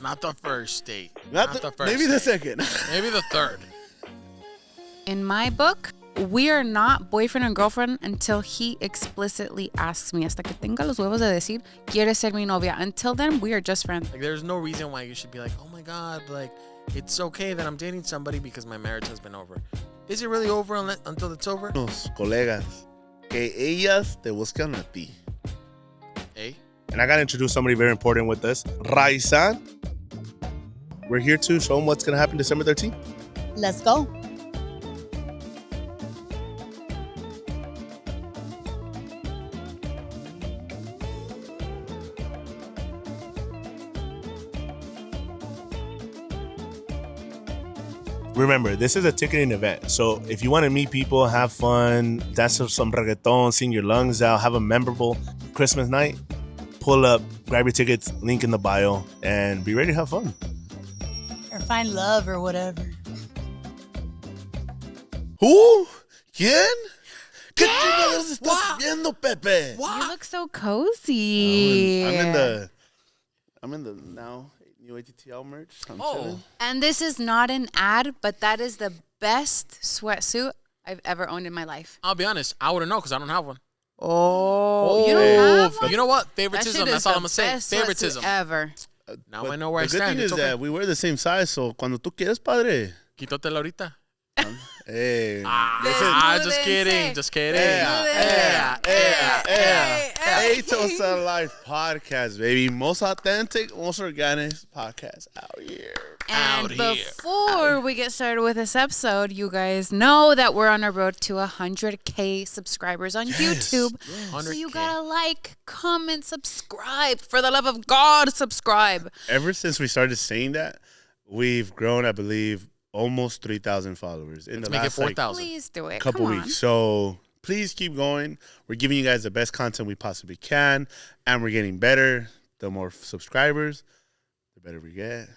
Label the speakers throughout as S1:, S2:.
S1: Not the first date.
S2: Not the first. Maybe the second.
S1: Maybe the third.
S3: In my book, we are not boyfriend and girlfriend until he explicitly asks me. Hasta que tenga los huevos de decir, ¿quieres ser mi novia? Until then, we are just friends.
S1: Like, there's no reason why you should be like, oh my God, like, it's okay that I'm dating somebody because my marriage has been over. Is it really over until it's over?
S2: Los colegas, que ellas te buscan a ti.
S1: Hey?
S4: And I got to introduce somebody very important with us. Raisan. We're here to show them what's going to happen December 13th.
S5: Let's go.
S4: Remember, this is a ticketing event. So if you want to meet people, have fun, dance some reggaeton, sing your lungs out, have a memorable Christmas night, pull up, grab your tickets, link in the bio, and be ready to have fun.
S5: Or find love or whatever.
S2: Who? ¿Quién? ¿Qué chingados estás viendo, Pepe?
S3: You look so cozy.
S2: I'm in the now new ATTL merch. I'm
S1: Oh.
S2: chilling.
S3: And this is not an ad, but that is the best sweatsuit I've ever owned in my life.
S1: I'll be honest. I wouldn't know because I don't have one.
S3: Oh, you don't have one?
S1: You know what?
S3: That
S1: Favoritism.
S3: shit is
S1: That's all
S3: the
S1: I'm going to say.
S3: best
S1: Favoritism.
S3: sweatsuit ever.
S1: Now
S2: But
S1: I know where I
S2: the good
S1: stand.
S2: thing
S1: It's
S2: is
S1: okay.
S2: that we wear the same size, so cuando tú quieres, padre.
S1: Quítatela ahorita.
S2: Hey.
S1: Just kidding. Just kidding.
S2: Tosa Life podcast, baby. Most authentic, most organic podcast out here.
S3: And
S1: Out here.
S3: before we get started with this episode, you guys know that we're on a road to 100K subscribers on YouTube. So you
S1: 100K.
S3: gotta like, comment, subscribe. For the love of God, subscribe.
S2: Ever since we started saying that, we've grown, I believe, almost 3,000 followers in
S1: Let's
S2: the
S1: make it
S2: last
S1: 4,000.
S3: Please do it.
S2: couple
S3: Come on.
S2: weeks. So please keep going. We're giving you guys the best content we possibly can, and we're getting better. The more subscribers, the better we get.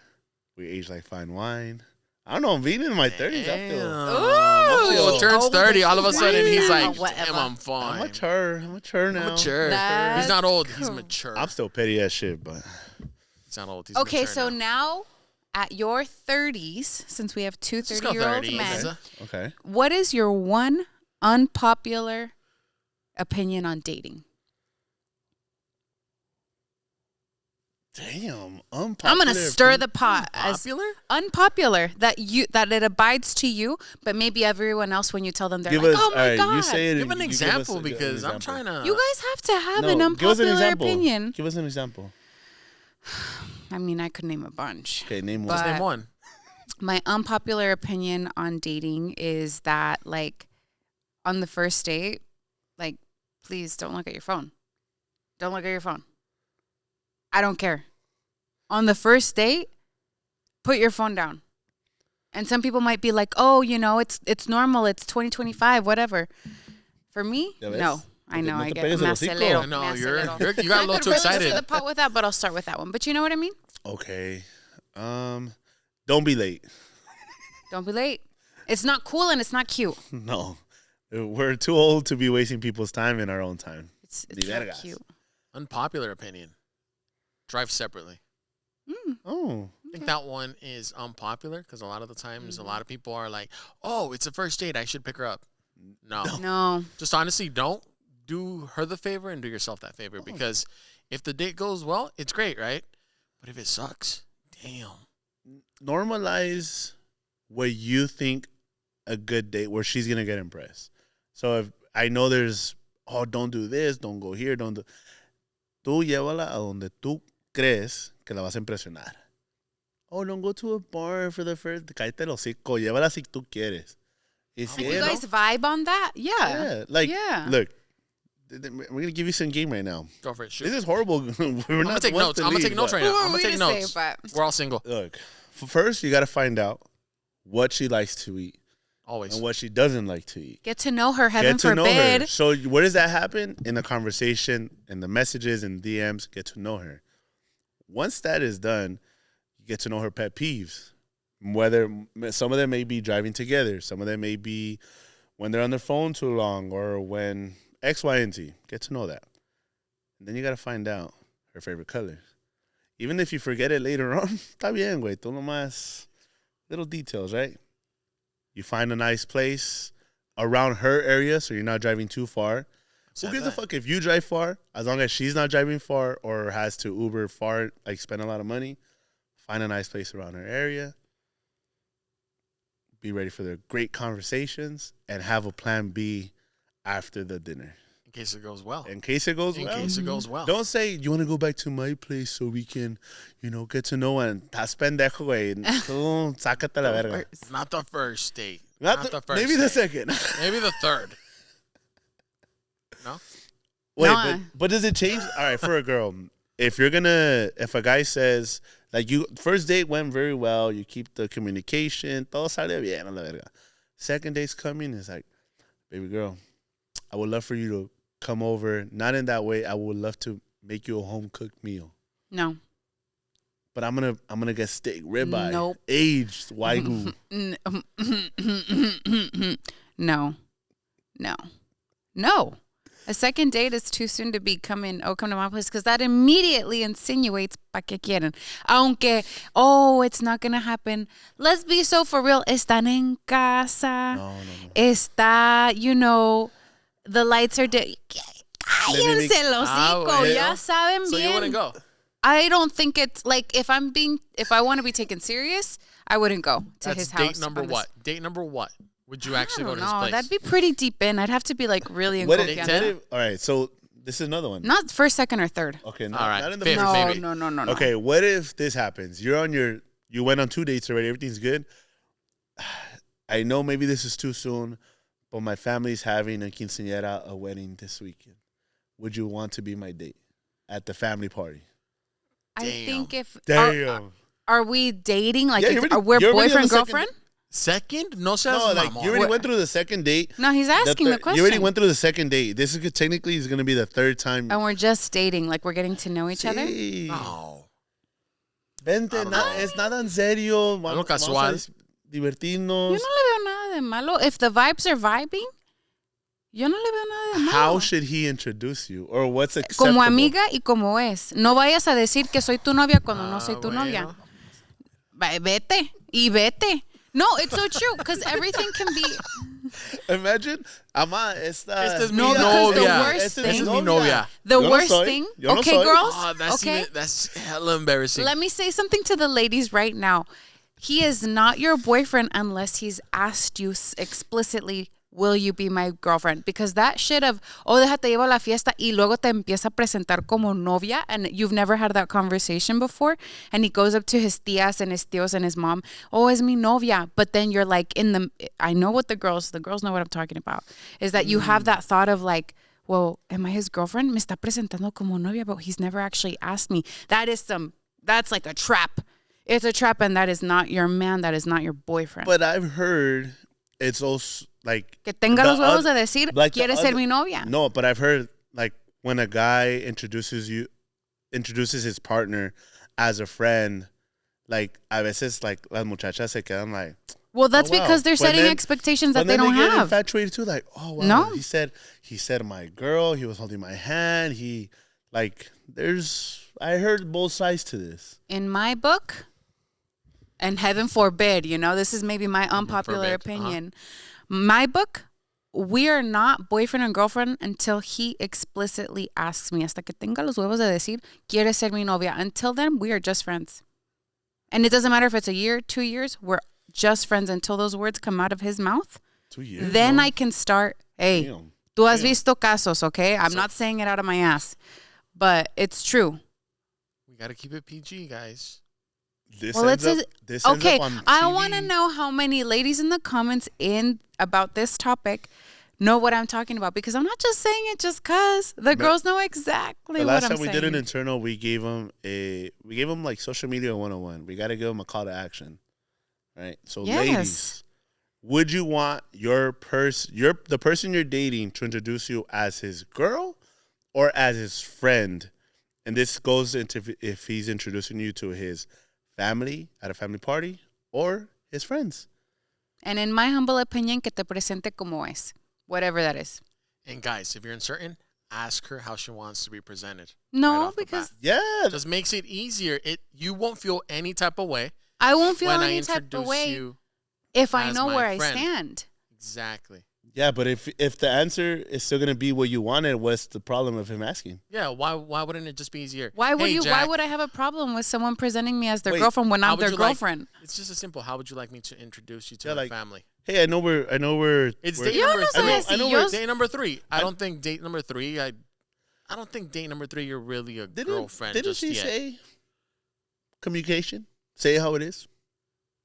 S2: We age like fine wine. I don't know. I'm being in my 30s. I feel.
S1: Well, turns 30. All of a sudden, he's like,
S3: Whatever.
S1: damn, I'm fine.
S2: I'm mature now.
S1: Mature.
S3: That's
S1: He's not old. He's
S3: cool.
S1: mature.
S2: I'm still petty as shit, but
S1: He's not old. He's
S3: Okay,
S1: mature
S3: so
S1: now.
S3: now at your 30s, since we have two
S1: Let's go
S3: 30-year-old
S1: 30s.
S3: men,
S2: okay.
S3: what is your one unpopular opinion on dating?
S2: Damn, unpopular.
S3: I'm gonna stir the pot. As
S1: Popular?
S3: unpopular that it abides to you, but maybe everyone else when you tell them they're
S2: Give
S3: like,
S2: us,
S3: oh my
S2: all right,
S3: God.
S2: you say it.
S1: Give an
S2: you
S1: example
S2: us
S1: because
S2: an
S1: I'm
S2: example.
S1: trying to.
S3: You guys have to have
S2: No,
S3: an
S2: give us an
S3: unpopular
S2: example.
S3: opinion.
S2: Give us an example.
S3: I mean, I could name a bunch.
S2: Okay, name
S3: But-
S2: one.
S1: Name one.
S3: My unpopular opinion on dating is that, like, on the first date, like, please don't look at your phone. Don't look at your phone. I don't care. On the first date, put your phone down. And some people might be like, oh, you know, it's normal. It's 2025, whatever. For me,
S2: Ya ves?
S3: no. I know.
S2: No
S3: I
S2: te
S3: get
S2: pegues
S3: me
S2: el hocico.
S3: acelero.
S1: I know,
S3: me
S1: you
S3: acelero.
S1: got a little
S3: I could
S1: too
S3: really stir
S1: excited.
S3: the pot with that, but I'll start with that one. But you know what I mean?
S2: Okay. Don't be late.
S3: Don't be late. It's not cool and it's not cute.
S2: No. We're too old to be wasting people's time in our own time.
S3: It's
S2: Ni
S3: not
S2: vergas.
S3: cute.
S1: Unpopular opinion. Drive separately.
S2: Oh.
S1: I think that one is unpopular because a lot of the times a lot of people are like, oh, it's a first date. I should pick her up. No.
S3: No.
S1: Just honestly, don't do her the favor and do yourself that favor because if the date goes well, it's great, right? But if it sucks, damn.
S2: Normalize what you think a good date where she's going to get impressed. So if I know there's, oh, don't do this, don't go here, don't do. Tú llévala a donde tú crees que la vas a impresionar. Oh, don't go to a bar for the first. Cállate el hocico. Llévala si tú quieres. Y si
S3: Like, you
S2: ella no-
S3: guys vibe on that? Yeah.
S2: Yeah. Like,
S3: Yeah.
S2: look, we're going to give you some game right now.
S1: Go for it. Shoot.
S2: This is horrible. We're
S1: I'm
S2: not
S1: going to take
S2: ones
S1: notes.
S2: to
S1: I'm going to
S2: lead,
S1: take notes
S2: but-
S1: right now.
S3: Who
S1: I'm
S3: are
S1: going
S3: we
S1: to take
S3: to say,
S1: notes.
S3: but-
S1: We're all single.
S2: Look, first you got to find out what she likes to eat
S1: Always.
S2: and what she doesn't like to eat.
S3: Get to know her. Heaven
S2: Get to know
S3: forbid.
S2: her. So where does that happen? In the conversation, in the messages, and DMs. Get to know her. Once that is done, you get to know her pet peeves. Whether some of them may be driving together, some of them may be when they're on their phone too long, or when X, Y, and Z. Get to know that. And then you got to find out her favorite colors. Even if you forget it later on, está bien, güey. Tú nomás, little details, right? You find a nice place around her area so you're not driving too far. Who gives a fuck if you drive far? As long as she's not driving far or has to Uber far, like spend a lot of money, find a nice place around her area. Be ready for the great conversations and have a plan B after the dinner.
S1: In case it goes well.
S2: In case it goes
S1: In
S2: well.
S1: case it goes well.
S2: Don't say, you want to go back to my place so we can, get to know and estás pendejo, güey. Tú, sácate la verga.
S1: Not the first date.
S2: Not the first maybe the second.
S1: Maybe the third. No?
S2: Wait,
S3: No,
S2: but does it change? All right, for a girl, if a guy says, like, first date went very well, you keep the communication, todo sale bien, a la verga. Second date's coming, it's like, baby girl, I would love for you to come over. Not in that way. I would love to make you a home cooked meal.
S3: No.
S2: But I'm gonna get steak, ribeye,
S3: Nope.
S2: aged wagyu.
S3: No. A second date is too soon to be come to my place because that immediately insinuates pa que quieren. Aunque, it's not going to happen. Let's be so for real. Están en casa.
S2: No.
S3: Está, the lights are Cállense el hocico. Ya saben
S1: So
S3: bien.
S1: you wouldn't go?
S3: I don't think it's like if I want to be taken serious, I wouldn't go to
S1: That's
S3: his house.
S1: date number what? Date number what? Would you actually go to his
S3: No,
S1: place?
S3: that'd be pretty deep in. I'd have to be like really in
S2: What
S3: confianza.
S2: all right, so this is another one.
S3: Not first, second, or third.
S2: Okay,
S1: All right,
S2: not in the
S1: favorite,
S2: first
S1: favorite.
S2: date.
S3: No.
S2: Okay, what if this happens? You went on 2 dates already. Everything's good. I know maybe this is too soon, but my family's having a quinceañera, a wedding this weekend. Would you want to be my date at the family party?
S3: I think if
S2: Damn.
S3: are we dating? Like,
S2: Yeah,
S3: we're
S2: you're already on
S3: boyfriend
S2: the second-
S3: girlfriend?
S1: Second? No seas
S2: No, like
S1: mamón.
S2: you already went through the second date.
S3: No, he's asking the question.
S2: You already went through the second date. This is technically is going to be the third time.
S3: And we're just dating, like we're getting to know each other.
S2: Sí.
S1: No.
S2: Vente, es nada en serio.
S1: Algo casual.
S2: Divertirnos.
S3: Yo no le veo nada de malo. If the vibes are vibing, yo no le veo nada de malo.
S2: How should he introduce you? Or what's acceptable?
S3: Como amiga y como es. No vayas a decir que soy tu novia cuando no soy tu novia. Vete y vete. No, it's so true because everything can be.
S2: Imagine, ama, esta
S1: es
S3: No,
S1: mi
S3: because the
S1: novia.
S3: worst
S1: Esta
S3: thing-
S1: es mi novia.
S3: The
S2: Yo no
S3: worst
S2: soy.
S3: thing.
S2: Yo no
S3: Okay,
S2: soy.
S3: girls.
S1: Oh,
S3: Okay.
S1: that's hella embarrassing.
S3: Let me say something to the ladies right now. He is not your boyfriend unless he's asked you explicitly, will you be my girlfriend? Because that shit of, déjate llevo a la fiesta y luego te empieza a presentar como novia and you've never had that conversation before and he goes up to his tías and his tíos and his mom, es mi novia. But then you're like I know what the girls know what I'm talking about, is that you have that thought of like, well, am I his girlfriend? Me está presentando como novia, but he's never actually asked me. That's like a trap. It's a trap, and that is not your man. That is not your boyfriend.
S2: But I've heard it's also like.
S3: Que tenga
S2: the
S3: los huevos de
S2: oth-
S3: decir,
S2: like the
S3: quiere ser
S2: other-
S3: mi novia.
S2: No, but I've heard like when a guy introduces his partner as a friend, like a veces like las muchachas se quedan like.
S3: Well, that's
S2: wow.
S3: because they're
S2: But
S3: setting
S2: then-
S3: expectations
S2: But
S3: that they
S2: then
S3: don't
S2: they get
S3: have.
S2: infatuated too, like, oh wow,
S3: No.
S2: he said my girl, he was holding my hand, he like I heard both sides to this.
S3: In my book, and heaven forbid, this is maybe my unpopular
S1: forbid,
S3: opinion. My book, we are not boyfriend and girlfriend until he explicitly asks me, hasta que tenga los huevos de decir, quiere ser mi novia. Until then, we are just friends. And it doesn't matter if it's a year, 2 years, we're just friends until those words come out of his mouth.
S2: 2 years.
S3: Then
S2: no?
S3: I can start, hey,
S2: Damn.
S3: tú has visto casos, okay? I'm not saying it out of my ass, but it's true.
S1: We got to keep it PG, guys.
S2: This
S3: Well,
S2: ends
S3: it's
S2: up, this ends
S3: okay.
S2: up on
S3: I
S2: TV.
S3: want to know how many ladies in the comments about this topic know what I'm talking about, because I'm not just saying it just cause the girls know exactly
S2: The
S3: what
S2: last
S3: I'm
S2: time
S3: saying.
S2: we did an internal, we gave them like social media 101. We got to give them a call to action, right? So
S3: Yes.
S2: ladies, would you want the person you're dating to introduce you as his girl or as his friend? And this goes into if he's introducing you to his family at a family party or his friends.
S3: And in my humble opinion, que te presente como es, whatever that is.
S1: And guys, if you're uncertain, ask her how she wants to be presented.
S3: No,
S1: right off the
S3: because
S1: bat.
S2: Yeah.
S1: Just makes it easier. You won't feel any type of way
S3: I won't feel
S1: when I
S3: any type of
S1: introduce
S3: way
S1: you.
S3: if I
S1: as
S3: know
S1: my
S3: where I
S1: friend.
S3: stand.
S1: Exactly.
S2: Yeah, but if the answer is still gonna be what you wanted, what's the problem of him asking?
S1: Yeah. Why wouldn't it just be easier?
S3: Why would
S1: Hey,
S3: you?
S1: Jack,
S3: Why would I have a problem with someone presenting me as their
S2: Wait,
S3: girlfriend when
S1: how
S3: I'm
S1: would
S3: their
S1: you like-
S3: girlfriend?
S1: It's just as simple. How would you like me to introduce you to
S2: Yeah,
S1: my
S2: like-
S1: family?
S2: Hey, I know we're
S1: It's
S2: we're-
S1: date
S3: Yo
S1: number
S3: no
S1: three.
S3: sabes si
S2: I know
S3: yo-
S1: Date number 3. I don't think date number 3. I don't think date number 3. You're really a girlfriend
S2: Didn't
S1: just
S2: she
S1: yet.
S2: say communication? Say how it is.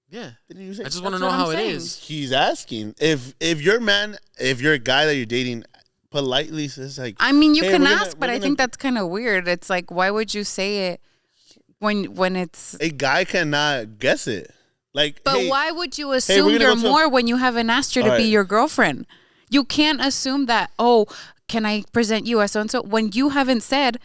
S1: Yeah.
S2: Didn't you say?
S1: I just want to
S3: That's
S1: know
S3: what I'm
S1: how it
S3: saying.
S1: is.
S2: He's asking if your guy that you're dating politely says like,
S3: I mean, you
S2: Hey,
S3: can
S2: we're gonna-
S3: ask, but
S2: we're
S3: I
S2: gonna-
S3: think that's kind of weird. It's like, why would you say it when it's?
S2: a guy cannot guess it. Like,
S3: But
S2: hey,
S3: why would you
S2: we're
S3: assume
S2: gonna
S3: you're
S2: go to a-
S3: more when you haven't asked her to
S2: All
S3: be
S2: right.
S3: your girlfriend? You can't assume that. Oh, can I present you as so and so when you haven't said,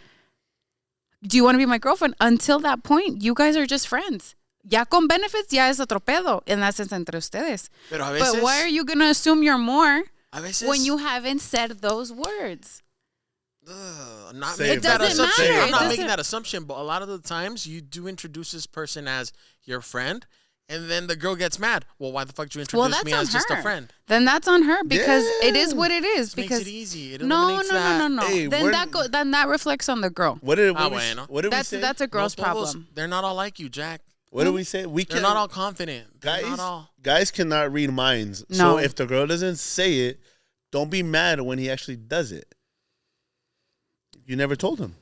S3: "Do you want to be my girlfriend?" Until that point, you guys are just friends. Ya con benefits, ya es otro pedo, and that's entre ustedes.
S1: Pero a veces,
S3: But why are you gonna assume you're more
S1: a veces,
S3: when you haven't said those words?
S1: I'm not
S2: Same.
S1: making
S2: It
S1: that
S3: doesn't
S1: assumption.
S3: matter.
S1: I'm
S3: It
S1: not
S3: doesn't-
S1: making that assumption, but a lot of the times you do introduce this person as your friend, and then the girl gets mad. Well, why the fuck did you
S3: Well,
S1: introduce
S3: that's
S1: me
S3: on
S1: as just a
S3: her.
S1: friend?
S3: Then that's on her because it is
S2: Yeah.
S3: what it is.
S1: This
S3: Because
S1: makes it easy. It
S3: no,
S1: eliminates that.
S3: no.
S2: Hey,
S3: then
S2: we're-
S3: then that reflects on the girl.
S2: what did
S1: Ah,
S2: we,
S1: bueno.
S2: what did we say?
S3: That's a girl's
S1: No todos,
S3: problem.
S1: They're not all like you, Jack.
S2: What did we say? We
S1: They're
S2: can
S1: not all confident. They're
S2: guys.
S1: not all.
S2: Guys cannot read minds.
S3: No.
S2: So if the girl doesn't say it, don't be mad when he actually does it. You never told him.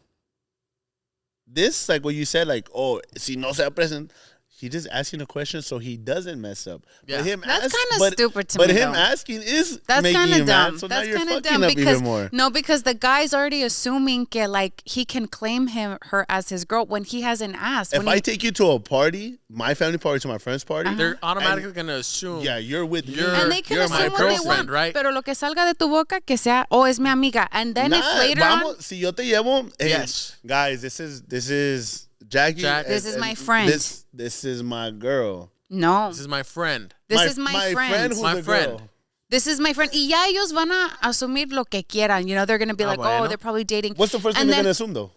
S2: This, like what you said, like, oh, si no se present, he just asking a question so he doesn't mess up.
S1: Yeah.
S2: But him
S3: That's
S2: ask-
S3: kinda
S2: but-
S3: stupid to
S2: but
S3: me,
S2: him
S3: though.
S2: asking is
S3: That's
S2: making
S3: kind
S2: you
S3: of dumb.
S2: mad. So
S3: That's
S2: now you're
S3: kind of
S2: fucking
S3: dumb
S2: up
S3: because
S2: even more.
S3: no, because the guy's already assuming que like he can claim her as his girl when he hasn't asked.
S2: If
S3: When
S2: I
S3: he,
S2: take you to a party, my family party to my friend's party,
S1: They're automatically going to assume.
S2: yeah, you're with me.
S1: You're-
S3: and they can
S1: you're
S3: assume
S1: my
S3: what they
S1: girlfriend,
S3: want,
S1: right?
S3: Pero lo que salga de tu boca que sea, oh, es mi amiga, and then if
S2: Nah,
S3: later on,
S2: vamos, si yo te llevo, hey,
S1: Yes.
S2: guys, this is Jackie.
S1: Jack.
S3: This is my friend.
S2: This is my girl.
S3: no,
S1: This is my friend.
S3: this is my friend.
S2: who's
S1: My
S2: a
S1: friend.
S2: girl.
S3: This is my friend. Y ya ellos van a asumir lo que quieran. You know, they're going to be like,
S1: bueno.
S3: oh, they're probably dating.
S2: What's the first thing
S3: And
S2: they're
S3: then-
S2: gonna assume though?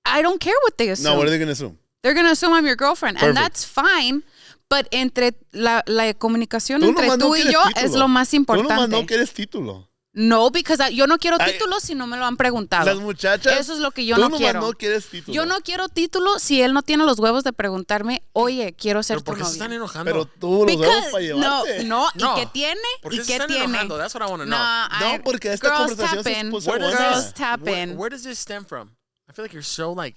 S3: I don't care what they assume.
S2: No, what are they gonna assume?
S3: They're going to assume I'm your girlfriend.
S2: Perfect.
S3: And that's fine. But entre la comunicación
S2: Tú
S3: entre
S2: nomás no
S3: tú y
S2: quieres
S3: yo
S2: título.
S3: es lo más
S2: Tú nomás
S3: importante.
S2: no quieres título.
S3: No, because yo no quiero
S2: Ay,
S3: título si no me lo han preguntado.
S2: Las muchachas.
S3: Eso es lo que yo
S2: tú
S3: no
S2: nomás
S3: quiero.
S2: no quieres título.
S3: Yo no quiero título si él no tiene los huevos de preguntarme, oye, quiero ser
S1: ¿Pero por
S3: tu
S1: qué se están
S3: novia.
S1: enojando?
S2: Pero tú los huevos para
S3: no,
S2: llevarte.
S3: no,
S1: No.
S3: ¿y qué tiene?
S1: ¿Por
S3: ¿Y
S1: qué se
S3: qué
S1: están
S3: tiene?
S1: enojando? That's what I want to know.
S2: No, porque esta
S3: girls
S2: conversación se
S3: tapping.
S2: puso
S1: Where does
S2: buena.
S3: Girls tapping.
S1: Where does this stem from? I feel like you're so like.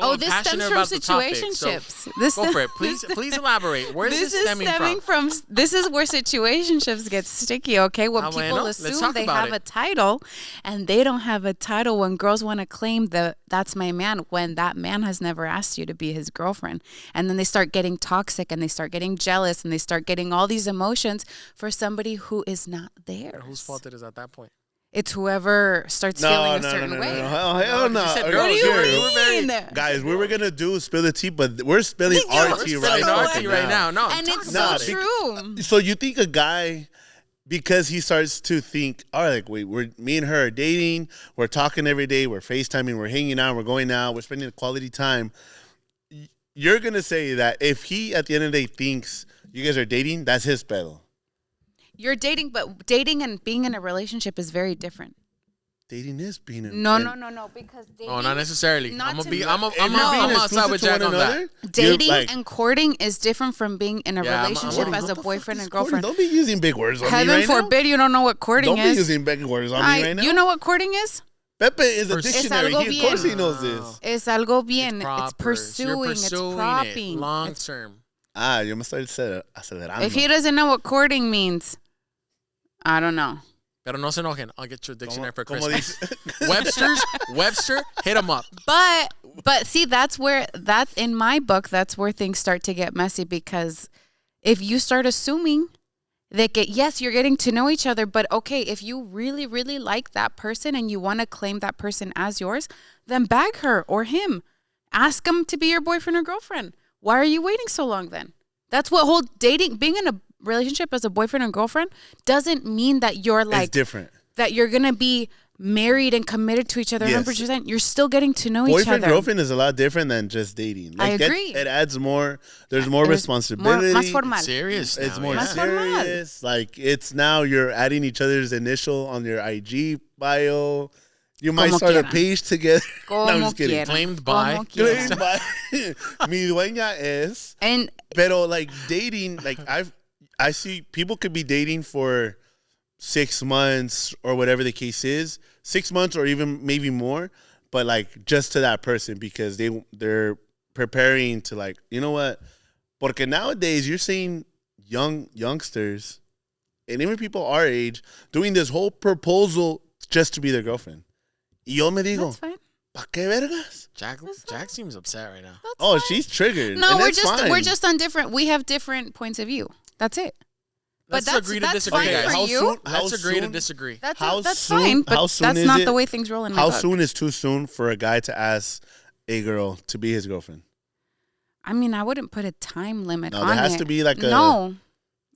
S3: Oh, this stems
S1: passionate
S3: from
S1: about the topic, so
S3: situationships. This
S1: go for it, please. Please elaborate. Where is
S3: This
S1: this
S3: is
S1: stemming
S3: stemming
S1: from?
S3: this is where situationships get sticky, okay? When
S1: Ah,
S3: people
S1: bueno, let's
S3: assume
S1: talk
S3: they
S1: about
S3: have
S1: it.
S3: a title and they don't have a title when girls want to claim that's my man when that man has never asked you to be his girlfriend. And then they start getting toxic and they start getting jealous and they start getting all these emotions for somebody who is not there.
S1: Whose fault it is at that point?
S3: It's whoever starts
S2: No,
S3: feeling a
S2: no,
S3: certain
S2: no, no,
S3: way.
S2: no, hell no.
S1: You said
S2: Okay,
S1: girls.
S3: What do you
S1: You're- you were very-
S3: mean?
S2: Guys, we were gonna do spill the tea, but we're spilling
S3: You're
S2: our tea
S3: spilling
S2: right
S3: our
S2: now.
S3: tea
S1: right now. No,
S3: And
S1: talk
S3: it's
S1: about
S3: so
S1: it.
S3: true.
S2: So you think a guy, because he starts to think, all right, like, wait, me and her are dating, we're talking every day, we're FaceTiming, we're hanging out, we're going out, we're spending quality time. You're gonna say that if he at the end of the day thinks you guys are dating, that's his pedo.
S3: You're dating, but dating and being in a relationship is very different.
S2: Dating is being in
S3: No,
S2: in-
S3: no, because dating,
S1: Oh, not necessarily.
S3: Not
S1: I'm gonna
S3: to
S1: be.
S3: me.
S1: I'm.
S2: If
S1: I'm.
S2: you're being
S1: I'm outside
S2: exclusive
S1: with
S2: to
S1: Jack
S2: one
S1: on that.
S2: another, you're
S3: dating
S2: like,
S3: and courting is different from being in a
S1: Yeah, I'm
S3: relationship
S1: courting.
S3: as a
S2: what the fuck
S3: boyfriend
S2: is
S3: and
S2: courting?
S3: girlfriend.
S2: Don't be using big words on me
S3: Heaven
S2: right
S3: forbid you don't know what
S2: now.
S3: courting
S2: Don't be
S3: is.
S2: using big words on me right now.
S3: You know what courting is?
S2: Pepe is a
S1: Pers- Es
S2: dictionary.
S3: algo
S2: He, of course
S3: bien.
S2: he knows this.
S3: Es algo bien. It's
S1: Proper.
S3: pursuing.
S1: You're
S3: It's
S1: pursuing
S3: propping.
S1: it long
S3: It's-
S1: term.
S2: Ah, yo me estoy acelerando.
S3: If he doesn't know what courting means, I don't know.
S1: Pero no se enojen. I'll get you a dictionary for
S2: como
S1: Christmas.
S2: dice-
S1: Webster, hit him up.
S3: But see, that's where in my book, that's where things start to get messy because if you start assuming that yes, you're getting to know each other, but okay, if you really, really like that person and you want to claim that person as yours, then bag her or him. Ask him to be your boyfriend or girlfriend. Why are you waiting so long then? That's what whole dating, being in a relationship as a boyfriend and girlfriend doesn't mean that you're
S2: it's
S3: like
S2: different.
S3: that you're gonna be married and committed to each other
S2: Yes.
S3: 100%, you're still getting to know each
S2: Boyfriend,
S3: other.
S2: girlfriend is a lot different than just dating.
S3: I
S2: that-
S3: agree.
S2: It adds more. There's more
S3: There's
S2: responsibility.
S3: Más formal.
S1: Serious.
S2: It's
S1: now,
S2: more
S1: yeah.
S3: Más formal.
S2: serious. Like it's now you're adding each other's initial on your IG bio. You might
S3: Como
S2: start a
S3: quieran.
S2: page together.
S3: Como
S2: No, I'm just kidding.
S3: quieran.
S1: Claimed by.
S3: Como quieran.
S2: Mi dueña es.
S3: And
S2: Pero like dating, like I see people could be dating for 6 months or whatever the case is, 6 months or even maybe more, but like just to that person because they're preparing to like, you know what? Porque nowadays you're seeing youngsters and even people our age doing this whole proposal just to be their girlfriend. Y yo me digo,
S3: that's fine.
S2: ¿pa qué vergas?
S1: Jack seems upset right now.
S3: That's
S2: Oh,
S3: fine.
S2: she's triggered.
S3: No,
S2: and
S3: we're
S2: that's fine.
S3: just on different. We have different points of view. That's it.
S1: Let's
S3: but that's,
S1: agree to
S3: that's
S1: disagree,
S3: fine
S1: guys.
S3: for
S2: How
S3: you.
S2: soon-
S1: Let's agree to
S2: soon-
S1: disagree.
S3: That's
S2: how
S3: that's
S2: soon-
S3: fine. But
S2: how soon
S3: that's
S2: is
S3: not
S2: it-
S3: the way things roll in my
S2: How
S3: book.
S2: soon is too soon for a guy to ask a girl to be his girlfriend?
S3: I mean, I wouldn't put a time limit
S2: No,
S3: on
S2: there has
S3: it.
S2: to be like a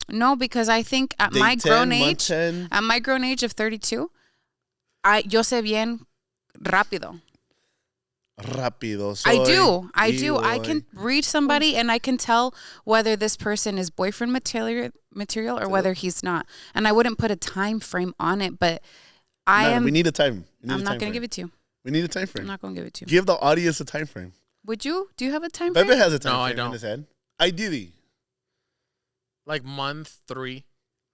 S3: No, because I think at
S2: day
S3: my
S2: 10,
S3: grown
S2: month
S3: age,
S2: 10.
S3: at my grown age of 32, yo sé bien rápido.
S2: Rápido.
S3: I do.
S2: Y
S3: I
S2: voy.
S3: can read somebody and I can tell whether this person is boyfriend material or whether he's not. And I wouldn't put a time frame on it, but
S2: We need a time.
S3: I'm not going to give it to you.
S2: We need a time
S3: I'm
S2: frame.
S3: not going to give it to you.
S2: Give the audience a time frame.
S3: Would you? Do you have a time frame?
S2: Pepe has a time
S1: No, I
S2: frame
S1: don't.
S2: in his head. Ideally.
S1: Like month 3,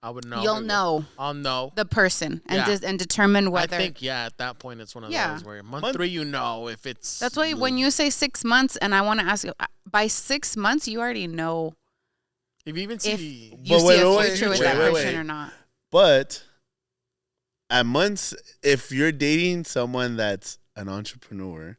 S1: I would know.
S3: You'll know
S1: I'll know.
S3: the person and
S1: Yeah.
S3: and determine whether.
S1: I think, yeah, at that point, it's one of
S3: Yeah.
S1: those where month
S2: Month-
S1: 3, you know if it's.
S3: That's why when you say 6 months, and I want to ask you, by 6 months, you already know
S1: If you even
S3: if
S1: see.
S3: you
S2: But
S3: see
S2: wait,
S3: a
S2: wait,
S3: future with
S2: wait,
S3: that
S2: wait,
S3: person
S2: wait.
S3: or not.
S2: But at months, if you're dating someone that's an entrepreneur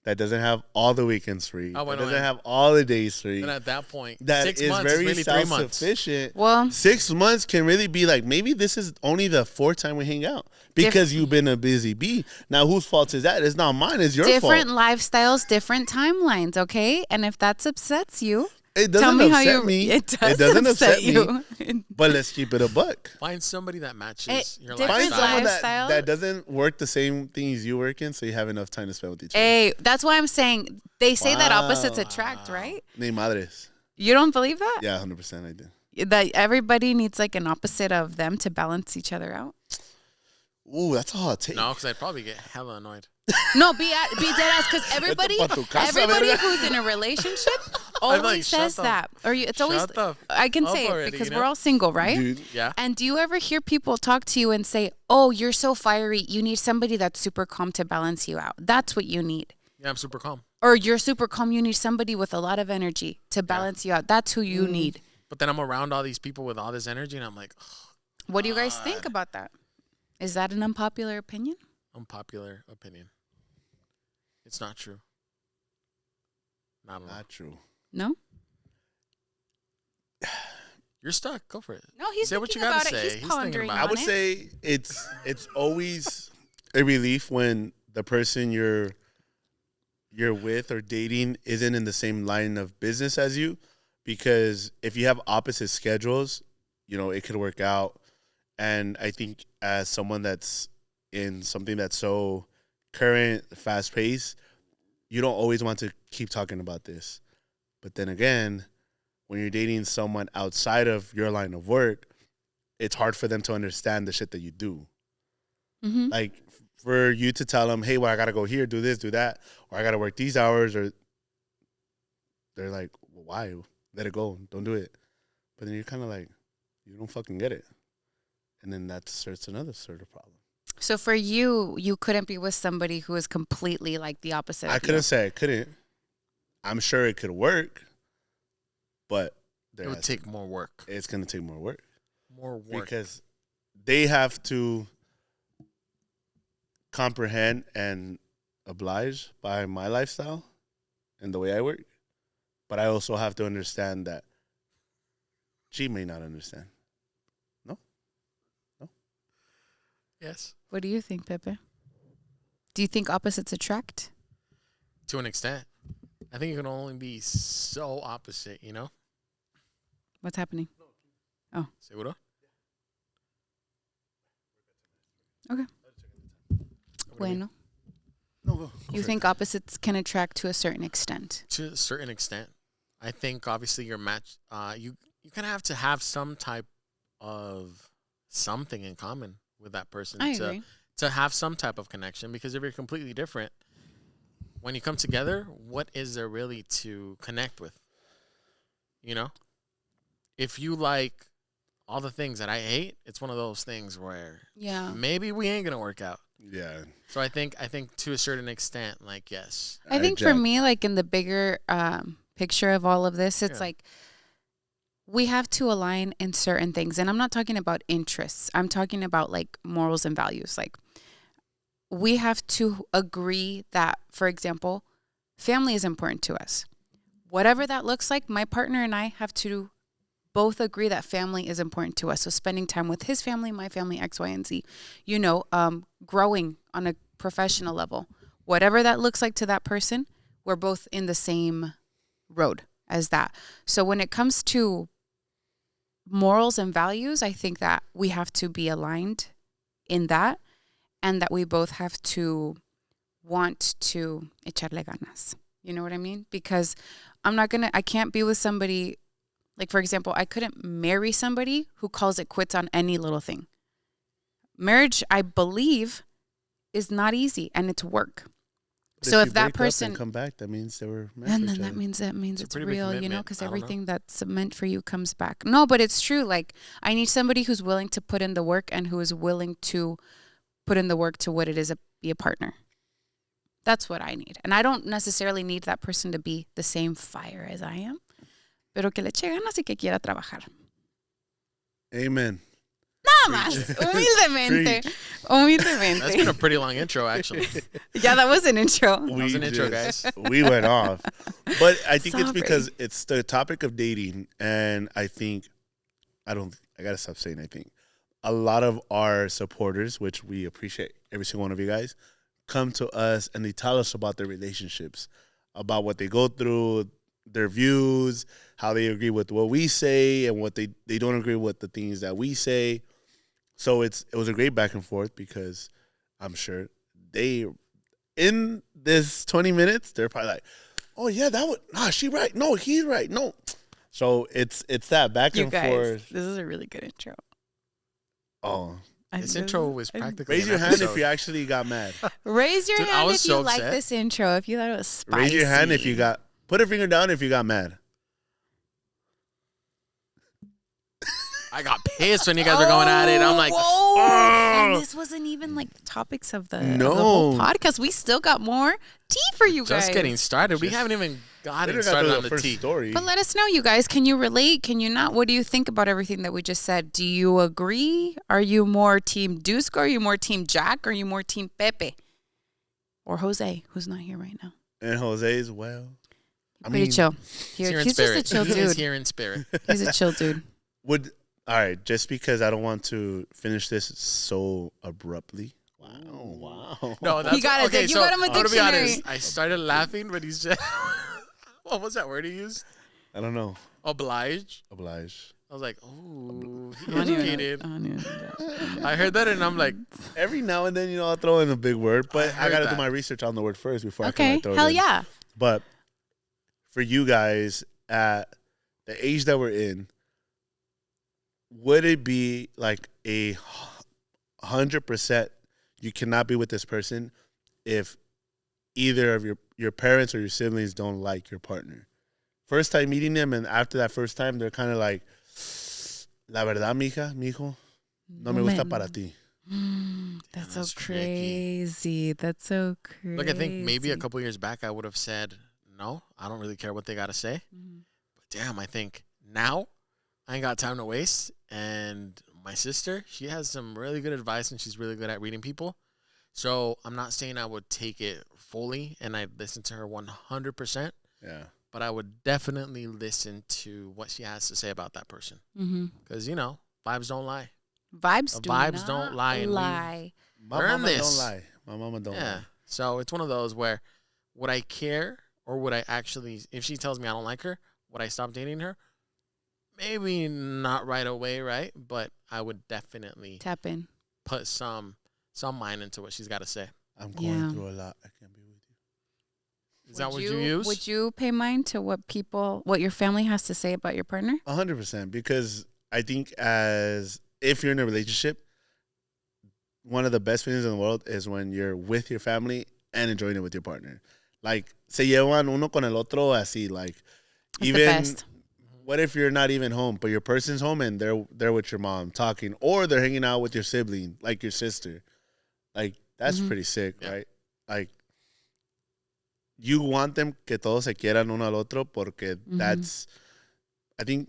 S2: that doesn't have all the weekends free,
S1: Oh,
S2: that
S1: wait,
S2: doesn't
S1: wait.
S2: have all the days free,
S1: Then at that point,
S2: that
S1: 6
S2: is
S1: months is
S2: very
S1: really 3 months.
S2: self-sufficient.
S3: Well,
S2: 6 months can really be like, maybe this is only the 4th time we hang out because you've been a busy bee. Now, whose fault is that? It's not mine. It's your
S3: different
S2: fault.
S3: lifestyles, different timelines, okay? And if that upsets you,
S2: It
S3: tell
S2: doesn't
S3: me how
S2: upset
S3: you.
S2: me.
S3: It does
S2: doesn't
S3: upset
S2: upset me.
S3: you.
S2: But let's keep it a buck.
S1: Find somebody that matches your
S3: different
S2: Find
S1: lifestyle.
S2: someone
S3: lifestyle.
S2: that doesn't work the same things you work in, so you have enough time to spend with each other.
S3: Hey, that's why I'm saying they say that opposites
S2: Wow.
S3: attract, right?
S2: Ni madres.
S3: You don't believe that?
S2: Yeah, 100% I do.
S3: That everybody needs like an opposite of them to balance each other out.
S2: Ooh, that's a hot take.
S1: No, because I'd probably get hella annoyed.
S3: No, be dead ass because everybody,
S2: pa' tu casa,
S3: everybody
S2: verga.
S3: who's in a relationship
S1: like,
S3: always
S1: shut
S3: says
S1: the-
S3: that, or it's always.
S1: Shut the
S3: I can
S1: up
S3: say it
S1: already,
S3: because
S1: you
S3: we're
S1: know?
S3: all single, right?
S2: Dude,
S1: Yeah.
S3: And do you ever hear people talk to you and say, "Oh, you're so fiery. You need somebody that's super calm to balance you out. That's what you need."
S1: Yeah, I'm super calm.
S3: Or you're super calm. You need somebody with a lot of energy to balance you out. That's who you need.
S1: But then I'm around all these people with all this energy, and I'm like,
S3: What do you guys think about that? Is that an unpopular opinion?
S1: unpopular opinion. It's not true. Not at all.
S2: not true.
S3: No.
S1: You're stuck. Go for it.
S3: No, he's
S1: Say what
S3: thinking
S1: you gotta
S3: about it.
S1: say.
S3: He's
S1: He's thinking
S3: pondering
S1: about
S2: I
S3: on
S2: would
S3: it.
S2: say it's always a relief when the person you're with or dating isn't in the same line of business as you, because if you have opposite schedules, you know, it could work out. And I think as someone that's in something that's so current, fast paced, you don't always want to keep talking about this. But then again, when you're dating someone outside of your line of work, it's hard for them to understand the shit that you do.
S3: Mm-hmm.
S2: Like for you to tell them, hey, well, I got to go here, do this, do that, or I got to work these hours, or they're like, well, why? Let it go. Don't do it. But then you're kind of like, you don't fucking get it. And then that starts another sort of problem.
S3: So for you, you couldn't be with somebody who is completely like the opposite.
S2: I
S3: of
S2: couldn't
S3: you.
S2: say I couldn't. I'm sure it could work, but
S1: It would take more work.
S2: it's going to take more work.
S1: More work.
S2: Because they have to comprehend and oblige by my lifestyle and the way I work. But I also have to understand that she may not understand.
S1: Yes.
S3: What do you think, Pepe? Do you think opposites attract?
S1: To an extent. I think it can only be so opposite, you know?
S3: What's happening?
S1: Seguro?
S3: Okay. bueno.
S2: No, go
S3: You
S2: for
S3: think opposites can attract to a certain extent?
S1: To a certain extent, I think obviously your match. You kind of have to have some type of something in common with that person
S3: I agree.
S1: to have some type of connection. Because if you're completely different, when you come together, what is there really to connect with? You know, if you like all the things that I hate, it's one of those things where
S3: Yeah.
S1: maybe we ain't gonna work out.
S2: it. Yeah.
S1: So I think to a certain extent, like yes,
S3: I think for me, like in the bigger picture of all of this, it's
S1: Yeah.
S3: like we have to align in certain things. And I'm not talking about interests. I'm talking about like morals and values. Like we have to agree that, for example, family is important to us. Whatever that looks like, my partner and I have to both agree that family is important to us. So spending time with his family, my family, X, Y, and Z, growing on a professional level, whatever that looks like to that person, we're both in the same road as that. So when it comes to morals and values, I think that we have to be aligned in that, and that we both have to want to echarle ganas. You know what I mean? Because I can't be with somebody, like, for example, I couldn't marry somebody who calls it quits on any little thing. Marriage, I believe, is not easy, and it's work.
S2: But
S3: So
S2: you
S3: if that
S2: break up
S3: person
S2: and come back, that means they were meant
S3: and
S2: for
S3: then
S2: each
S3: that
S2: other.
S3: means
S1: It's a
S3: it's
S1: pretty big
S3: real,
S1: commitment.
S3: because
S1: I don't know.
S3: everything that's meant for you comes back. No, but it's true. Like, I need somebody who's willing to put in the work and who is willing to put in the work to what it is to be a partner. That's what I need. And I don't necessarily need that person to be the same fire as I am, pero que le eche ganas y que quiera trabajar.
S2: Amen.
S3: Nada más, humildemente.
S2: Preach.
S3: Humildemente.
S1: that's been a pretty long intro actually.
S3: Yeah, that was an intro.
S1: That was an intro, guys.
S2: We went off. But I think it's
S3: Sorry.
S2: because it's the topic of dating. And I think, I got to stop saying I think. A lot of our supporters, which we appreciate every single one of you guys, come to us and they tell us about their relationships, about what they go through, their views, how they agree with what we say, and what they don't agree with the things that we say. So it was a great back and forth, because I'm sure in this 20 minutes, they're probably like, oh yeah, she right. No, he's right. No. So it's that back
S3: You
S2: and
S3: guys,
S2: forth.
S3: this is a really good intro.
S2: Oh,
S1: This intro was practically
S2: raise
S1: an
S2: your hand if
S1: episode.
S2: you actually got mad.
S3: Raise your
S1: Dude, I
S3: hand
S1: was
S3: if
S1: so
S3: you like
S1: upset.
S3: this intro, if you thought it was spicy.
S2: Raise your hand if you put a finger down if you got mad.
S1: I got pissed when you guys were going at it. I'm like,
S3: whoa.
S2: "Oh."
S3: And this wasn't even like the topics of the
S2: No.
S3: whole podcast. We still got more tea for you guys.
S1: just getting started. We
S2: Just-
S1: haven't even gotten
S2: They got
S1: started
S2: to
S1: on
S2: the
S1: the
S2: first
S1: tea.
S2: story.
S3: But let us know, you guys. Can you relate? Can you not? What do you think about everything that we just said? Do you agree? Are you more team Dusko? Are you more team Jack? Are you more team Pepe? Or Jose, who's not here right now?
S2: And Jose's, well, I
S3: Pretty
S2: mean,
S3: chill.
S1: He's here in
S3: He's just
S1: spirit.
S3: a chill
S1: He is
S3: dude.
S1: here in spirit.
S3: He's a chill dude.
S2: all right, just because I don't want to finish this so abruptly. Wow.
S1: No, that's
S3: got it.
S1: okay.
S3: You
S1: So
S3: got him a
S1: I'm gonna be
S3: dictionary.
S1: honest. I started laughing when he said, "What was that word he used?
S2: I don't know.
S1: Oblige."
S2: Oblige.
S1: I was like, "Oh, he
S3: I don't even know-
S1: educated."
S3: I don't even know.
S1: I heard that and I'm like,
S2: Every now and then, I'll throw in a big word, but I
S1: heard
S2: got to do
S1: that.
S2: my research on the word first before I
S3: Okay,
S2: can throw
S3: hell
S2: it in.
S3: yeah.
S2: But for you guys at the age that we're in, would it be like 100% you cannot be with this person if either of your parents or your siblings don't like your partner? First time meeting them, and after that first time, they're kind of like, la verdad, mijo, no me gusta para ti.
S3: That's so
S1: that's tricky.
S3: crazy. That's so crazy.
S1: look, I think maybe a couple years back I would have said, "No, I don't really care what they got to say."
S3: Mhm.
S1: But damn, I think now I ain't got time to waste. And my sister, she has some really good advice and she's really good at reading people. So I'm not saying I would take it fully and I'd listen to her 100%,
S2: Yeah.
S1: but I would definitely listen to what she has to say about that person.
S3: Mhm.
S1: Because, vibes don't lie.
S3: Vibes
S1: The
S3: do
S1: vibes
S3: not
S1: don't lie, and we-
S3: lie.
S2: My
S1: Learn
S2: mama
S1: this.
S2: don't lie. My mama don't
S1: Yeah.
S2: lie.
S1: So it's one of those where would I care or would I actually, if she tells me I don't like her, would I stop dating her? Maybe not right away, right? But I would definitely
S3: Tap in.
S1: put some mind into what she's got to say.
S2: I'm going
S3: Yeah.
S2: through a lot. I can't be with you.
S1: Is that what you use?
S3: Would you pay mind to what your family has to say about your partner?
S2: 100%. Because I think if you're in a relationship, one of the best feelings in the world is when you're with your family and enjoying it with your partner. Like, se llevan uno con el otro así. Like,
S3: That's
S2: even
S3: the best.
S2: what if you're not even home, but your person's home and they're with your mom talking, or they're hanging out with your sibling, like your sister. Like, that's
S3: Mhm.
S2: pretty sick,
S1: Yeah.
S2: right? Like, you want them que todos se quieran uno al otro porque that's, I think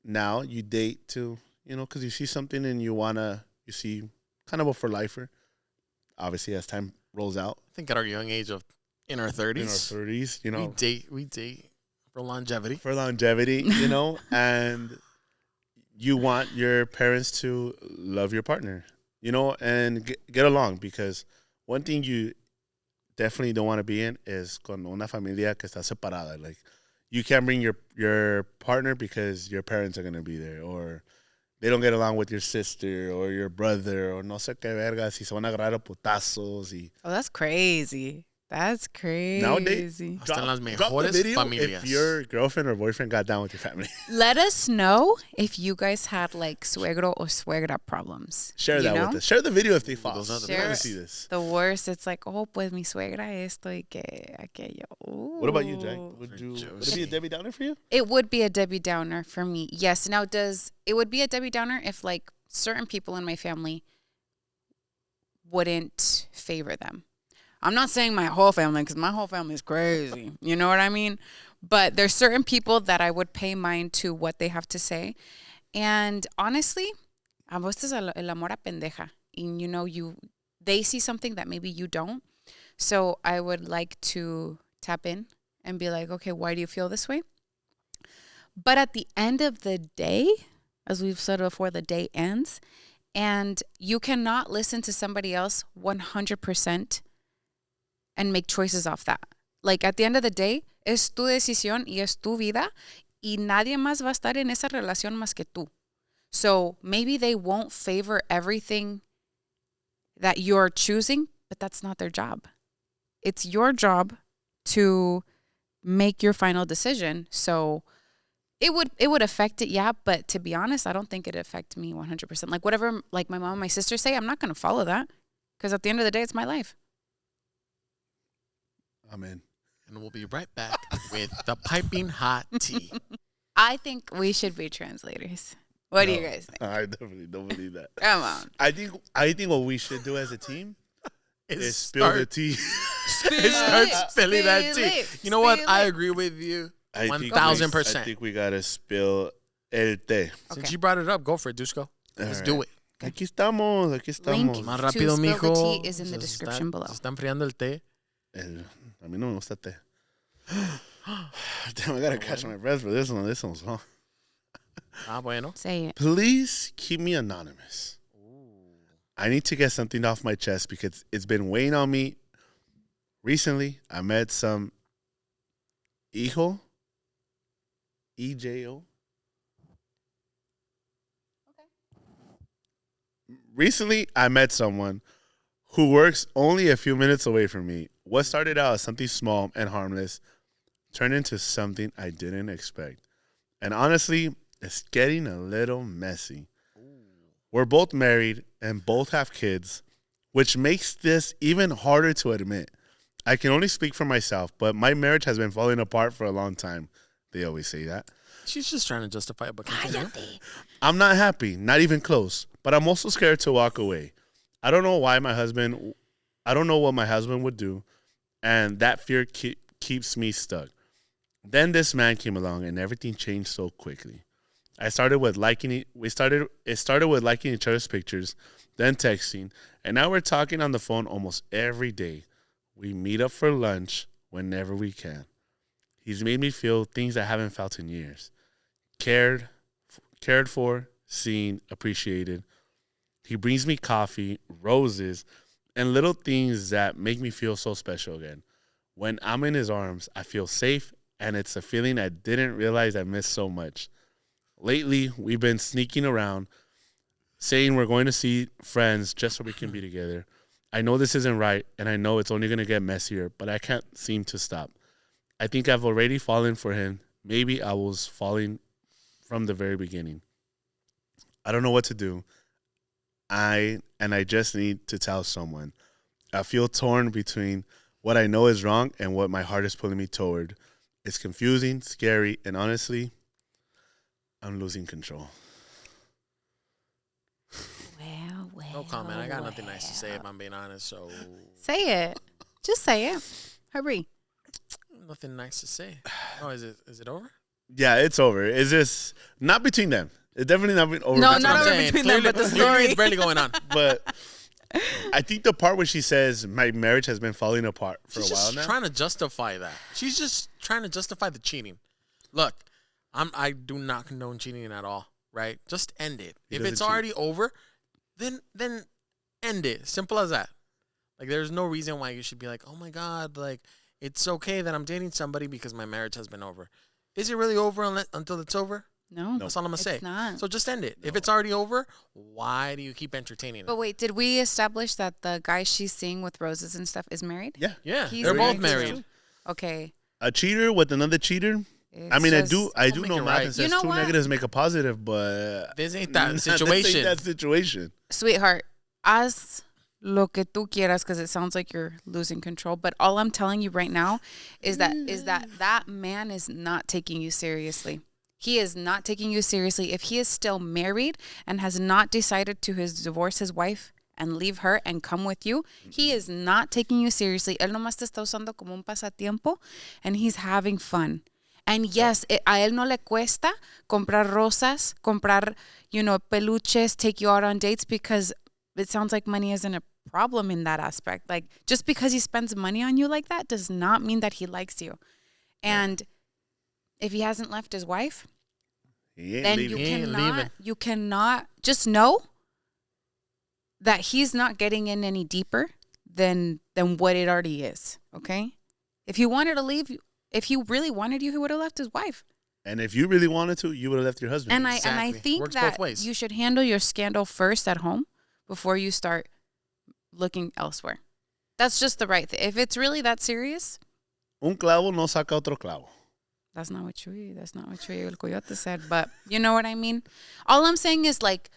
S2: now you date to, because you see something and you see kind of a for lifer. Obviously, as time rolls out
S1: I think at our young age of in our 30s,
S2: in our 30s,
S1: we date for longevity.
S2: for longevity, and you want your parents to love your partner, and get along, because one thing you definitely don't want to be in is con una familia que está separada. Like, you can't bring your partner because your parents are going to be there, or they don't get along with your sister or your brother, or no sé qué verga, si se van a agarrar a putazos.
S3: Oh, that's crazy. That's crazy.
S2: Nowadays,
S1: Hasta en las
S2: drop the
S1: mejores
S2: video
S1: familias.
S2: if your girlfriend or boyfriend got down with your family.
S3: Let us know if you guys had like suegro or suegra problems.
S2: Share
S3: you
S2: that
S3: know?
S2: with us. Share the video if they fall.
S1: those are the
S2: We want to
S3: best.
S2: see this.
S3: The worst, it's like, oh, pues mi suegra esto y que aquello.
S2: What about you, Jack?
S3: Ooh.
S2: Would it be a Debbie Downer for you?
S3: It would be a Debbie Downer for me. Yes. Now, it would be a Debbie Downer if like certain people in my family wouldn't favor them. I'm not saying my whole family, because my whole family is crazy. You know what I mean? But there's certain people that I would pay mind to what they have to say. And honestly, a veces el amor a pendeja. And they see something that maybe you don't. So I would like to tap in and be like, okay, why do you feel this way? But at the end of the day, as we've said before, the day ends. And you cannot listen to somebody else 100% and make choices off that. Like, at the end of the day, es tu decisión y es tu vida, y nadie más va a estar en esa relación más que tú. So maybe they won't favor everything that you're choosing, but that's not their job. It's your job to make your final decision. So it would affect it, yeah, but to be honest, I don't think it'd affect me 100%. Like, whatever, like my mom and my sister say, I'm not going to follow that, because at the end of the day, it's my life.
S2: Amen.
S1: And we'll be right back with the piping hot tea.
S3: I think we should be translators. What do you guys think?
S2: I definitely don't believe that.
S3: Come on.
S2: I think what we should do as a team is spill the
S1: start-
S2: tea.
S1: Start spilling that tea. You know what? I agree with you.
S2: I think
S1: 1000%.
S2: I think we gotta spill el té.
S1: Since
S3: Okay.
S1: you brought it up, go for it, Dusko. Let's
S2: All
S1: do
S2: right.
S1: it.
S2: Aquí estamos.
S3: Link
S1: Más
S3: to
S1: rápido,
S3: spill the
S1: mijo.
S3: tea is in the
S1: Se
S3: description below.
S1: Se está enfriando el té.
S2: A mí no me gusta té. Damn, I gotta catch my breath for this one. This one's long.
S1: Ah, bueno.
S3: Say it.
S2: Please keep me anonymous. I need to get something off my chest because it's been weighing on me. Recently, I met some hijo, EJO. Recently, I met someone who works only a few minutes away from me. What started out as something small and harmless turned into something I didn't expect. And honestly, it's getting a little messy. We're both married and both have kids, which makes this even harder to admit. I can only speak for myself, but my marriage has been falling apart for a long time. They always say that.
S1: She's just trying to justify it, but continue.
S2: I'm not happy, not even close, but I'm also scared to walk away. I don't know what my husband would do, and that fear keeps me stuck. Then this man came along and everything changed so quickly. It started with liking each other's pictures, then texting, and now we're talking on the phone almost every day. We meet up for lunch whenever we can. He's made me feel things I haven't felt in years. Cared for, seen, appreciated. He brings me coffee, roses, and little things that make me feel so special again. When I'm in his arms, I feel safe, and it's a feeling I didn't realize I missed so much. Lately, we've been sneaking around, saying we're going to see friends just so we can be together. I know this isn't right, and I know it's only going to get messier, but I can't seem to stop. I think I've already fallen for him. Maybe I was falling from the very beginning. I don't know what to do. I just need to tell someone. I feel torn between what I know is wrong and what my heart is pulling me toward. It's confusing, scary, and honestly, I'm losing control.
S3: Well.
S1: No comment. I got nothing nice to say if I'm being honest. So
S3: Say it. Just say it. Hurry.
S1: nothing nice to say. Oh, is it over?
S2: Yeah, it's over. It's just not between them. It's definitely not over.
S3: No,
S2: between
S3: not
S2: them.
S3: over between them, but the story.
S1: It's barely going on.
S2: But I think the part where she says my marriage has been falling apart for
S1: She's
S2: a while
S1: just
S2: now.
S1: trying to justify that. She's just trying to justify the cheating. Look, I do not condone cheating at all. Right? Just end it.
S2: He
S1: If
S2: doesn't
S1: it's
S2: cheat.
S1: already over, then end it. Simple as that. Like, there's no reason why you should be like, oh my God, like, it's okay that I'm dating somebody because my marriage has been over. Is it really over until it's over?
S3: No.
S1: That's all I'm going to say.
S3: It's not.
S1: So just end it. If it's already over, why do you keep entertaining it?
S3: But wait, did we establish that the guy she's seeing with roses and stuff is married?
S2: Yeah.
S1: Yeah,
S3: He's
S1: they're both
S3: married
S1: married.
S3: too. Okay.
S2: A cheater with another cheater. I mean,
S3: It's
S2: I
S1: Don't
S2: do
S1: make
S2: know
S1: it
S2: math
S1: right.
S2: and says
S3: You know
S2: two
S3: what?
S2: negatives make a positive, but
S1: This ain't that
S2: this ain't
S1: situation.
S2: that situation.
S3: Sweetheart, haz lo que tú quieras because it sounds like you're losing control. But all I'm telling you right now is that man is not taking you seriously. He is not taking you seriously. If he is still married and has not decided to divorce his wife and leave her and come with you, he is not taking you seriously. Él nomás te está usando como un pasatiempo and he's having fun. And yes, a él no le cuesta comprar rosas, comprar, peluches, take you out on dates because it sounds like money isn't a problem in that aspect. Like, just because he spends money on you like that does not mean that he likes you. And if he hasn't left his wife,
S2: He ain't
S3: then
S2: leaving.
S1: He ain't leaving.
S3: you cannot just know that he's not getting in any deeper than what it already is. Okay? If he wanted to leave, if he really wanted you, he would have left his wife.
S2: And if you really wanted to, you would have left your husband.
S3: And I
S1: Exactly.
S3: think
S1: Works
S3: that
S1: both ways.
S3: you should handle your scandal first at home before you start looking elsewhere. That's just the right thing. If it's really that serious,
S2: Un clavo no saca otro clavo.
S3: that's not what Chuy El Coyote said, but you know what I mean? All I'm saying is, like,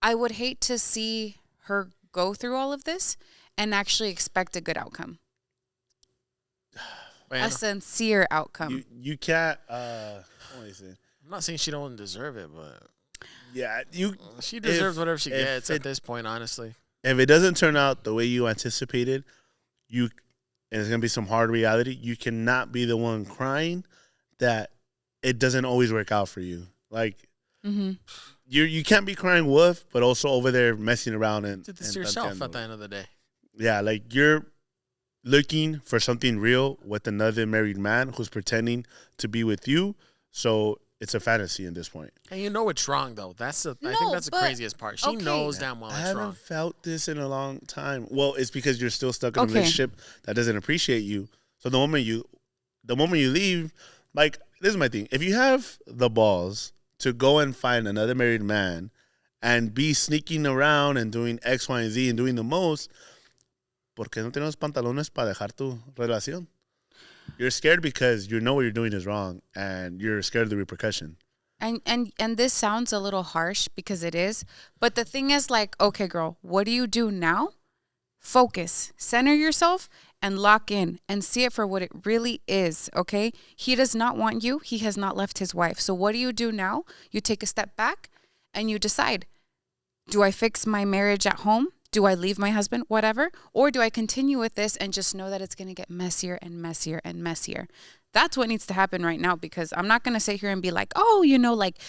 S3: I would hate to see her go through all of this and actually expect a good outcome.
S1: Bueno,
S3: A sincere outcome.
S2: You can't. What is it?
S1: I'm not saying she don't deserve it, but
S2: Yeah, you.
S1: she deserves whatever she
S2: if
S1: gets
S2: it-
S1: at this point, honestly.
S2: If it doesn't turn out the way you anticipated, and it's gonna be some hard reality. You cannot be the one crying that it doesn't always work out for you. Like
S3: Mm-hmm.
S2: you can't be crying wolf, but also over there messing around and
S1: Did this
S2: and
S1: to yourself
S2: tanteando.
S1: at the end of the day.
S2: Yeah, like you're looking for something real with another married man who's pretending to be with you. So it's a fantasy at this point.
S1: And you know it's wrong, though. I think
S3: No,
S1: that's the
S3: but-
S1: craziest part. She
S3: okay.
S1: knows damn well
S2: I
S1: it's
S2: haven't
S1: wrong.
S2: felt this in a long time. Well, it's because you're still stuck in a
S3: Okay.
S2: relationship that doesn't appreciate you. So the moment you leave, like, this is my thing. If you have the balls to go and find another married man and be sneaking around and doing X, Y, and Z and doing the most, ¿por qué no tienes pantalones para dejar tu relación? You're scared because you know what you're doing is wrong and you're scared of the repercussion.
S3: And this sounds a little harsh because it is, but the thing is, like, okay, girl, what do you do now? Focus, center yourself, and lock in and see it for what it really is, okay? He does not want you. He has not left his wife. So what do you do now? You take a step back and you decide, do I fix my marriage at home? Do I leave my husband? Whatever. Or do I continue with this and just know that it's going to get messier and messier and messier? That's what needs to happen right now, because I'm not going to sit here and be like, oh, like,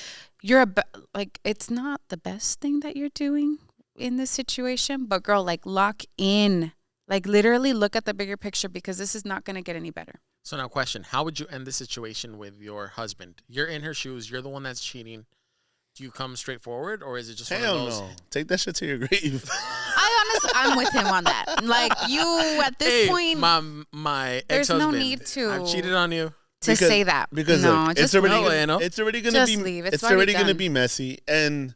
S3: like, it's not the best thing that you're doing in this situation. But girl, like, lock in. Like, literally look at the bigger picture, because this is not going to get any better.
S1: So now, question: how would you end the situation with your husband? You're in her shoes. You're the one that's cheating. Do you come straight forward, or is it just one
S2: Hell
S1: of those?
S2: no. Take that shit to your grave.
S3: I'm with him on that. Like, you, at this
S1: Hey,
S3: point,
S1: my
S3: there's no
S1: ex-husband.
S3: need to-
S1: I've cheated on you.
S3: to say that.
S2: Because
S3: no,
S2: look,
S3: just
S2: it's already
S1: no,
S2: gonna,
S1: you know?
S2: it's already gonna
S3: Just
S2: be
S3: leave.
S2: it's
S3: already
S2: already gonna
S3: done.
S2: be messy, and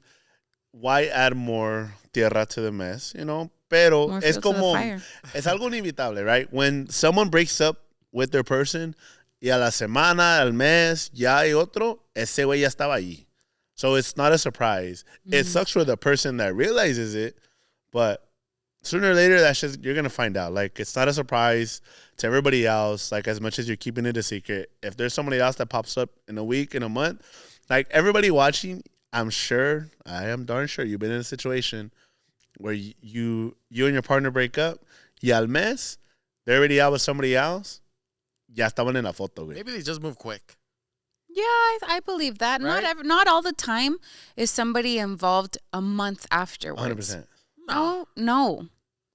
S2: why add more tierra to the mess? pero
S3: More
S2: es
S3: fuel to the
S2: como,
S3: fire.
S2: es algo inevitable, right? When someone breaks up with their person, y a la semana, al mes, ya hay otro, ese güey ya estaba ahí. So it's not a surprise. It sucks for the person that realizes it, but sooner or later, that's just, you're going to find out. Like, it's not a surprise to everybody else, like, as much as you're keeping it a secret. If there's somebody else that pops up in a week, in a month, like, everybody watching, I am darn sure you've been in a situation where you and your partner break up, y al mes, they're already out with somebody else, ya estaban en la foto, güey.
S1: Maybe they just move quick.
S3: Yeah, I believe that.
S1: Right?
S3: Not all the time is somebody involved a month afterwards.
S2: 100%.
S3: No.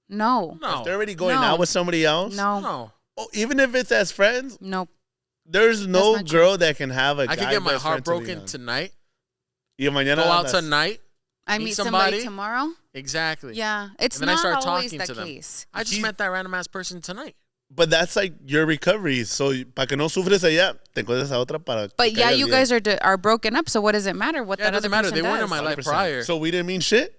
S1: No.
S2: If they're already going
S3: No.
S2: out with somebody else,
S1: No.
S2: oh, even if it's as friends,
S3: Nope.
S2: there's no
S3: not true.
S2: girl that can have a
S1: I
S2: guy
S1: could get my
S2: best
S1: heart
S2: friend to
S1: broken
S2: lean on.
S1: tonight.
S2: Y mañana
S1: Go out
S2: andas-
S1: tonight.
S3: I
S1: Meet
S3: meet somebody
S1: somebody.
S3: tomorrow.
S1: Exactly.
S3: Yeah, it's
S1: And then I
S3: not
S1: start
S3: always
S1: talking
S3: the
S1: to them.
S3: case.
S1: I just
S2: He-
S1: met that random ass person tonight.
S2: But that's like your recovery. So, para que no sufres allá, te encuentras a otra para que
S3: But yeah,
S2: caigas
S3: you
S2: bien.
S3: guys are broken up. So what does it matter what
S1: Yeah, it
S3: that other
S1: doesn't matter.
S3: person
S1: They weren't
S3: does?
S1: in my life
S2: 100%.
S1: prior.
S2: So we didn't mean shit?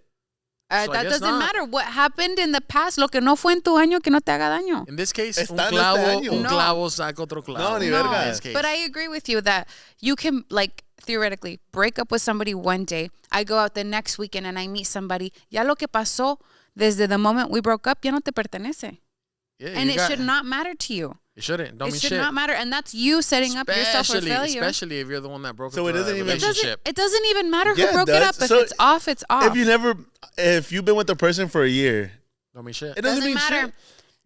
S1: So I
S3: That
S1: guess
S3: doesn't
S1: not.
S3: matter. What happened in the past, lo que no fue en tu año, que no te haga daño.
S1: In this case,
S2: Está
S1: un
S2: en este
S1: clavo,
S2: año.
S1: un
S3: No.
S1: clavo saca otro clavo.
S2: No, ni
S3: No,
S2: verga.
S1: In this case.
S3: but I agree with you that you can, like, theoretically break up with somebody one day. I go out the next weekend and I meet somebody. Ya lo que pasó desde the moment we broke up, ya no te pertenece.
S1: Yeah,
S3: And
S1: you
S3: it should not matter to you.
S1: It shouldn't. Don't
S3: It
S1: mean
S3: should
S1: shit.
S3: not matter. And that's you setting up yourself for failure.
S1: Especially if you're the one that broke
S2: So
S1: up
S2: it
S1: the
S2: doesn't even-
S1: relationship.
S3: It doesn't even matter
S2: Yeah,
S3: who
S2: it
S3: broke it
S2: does.
S3: up. If
S2: So
S3: it's off, it's off.
S2: If you've been with a person for a year,
S1: Don't mean shit.
S2: it doesn't,
S3: doesn't
S2: mean
S3: matter.
S2: shit.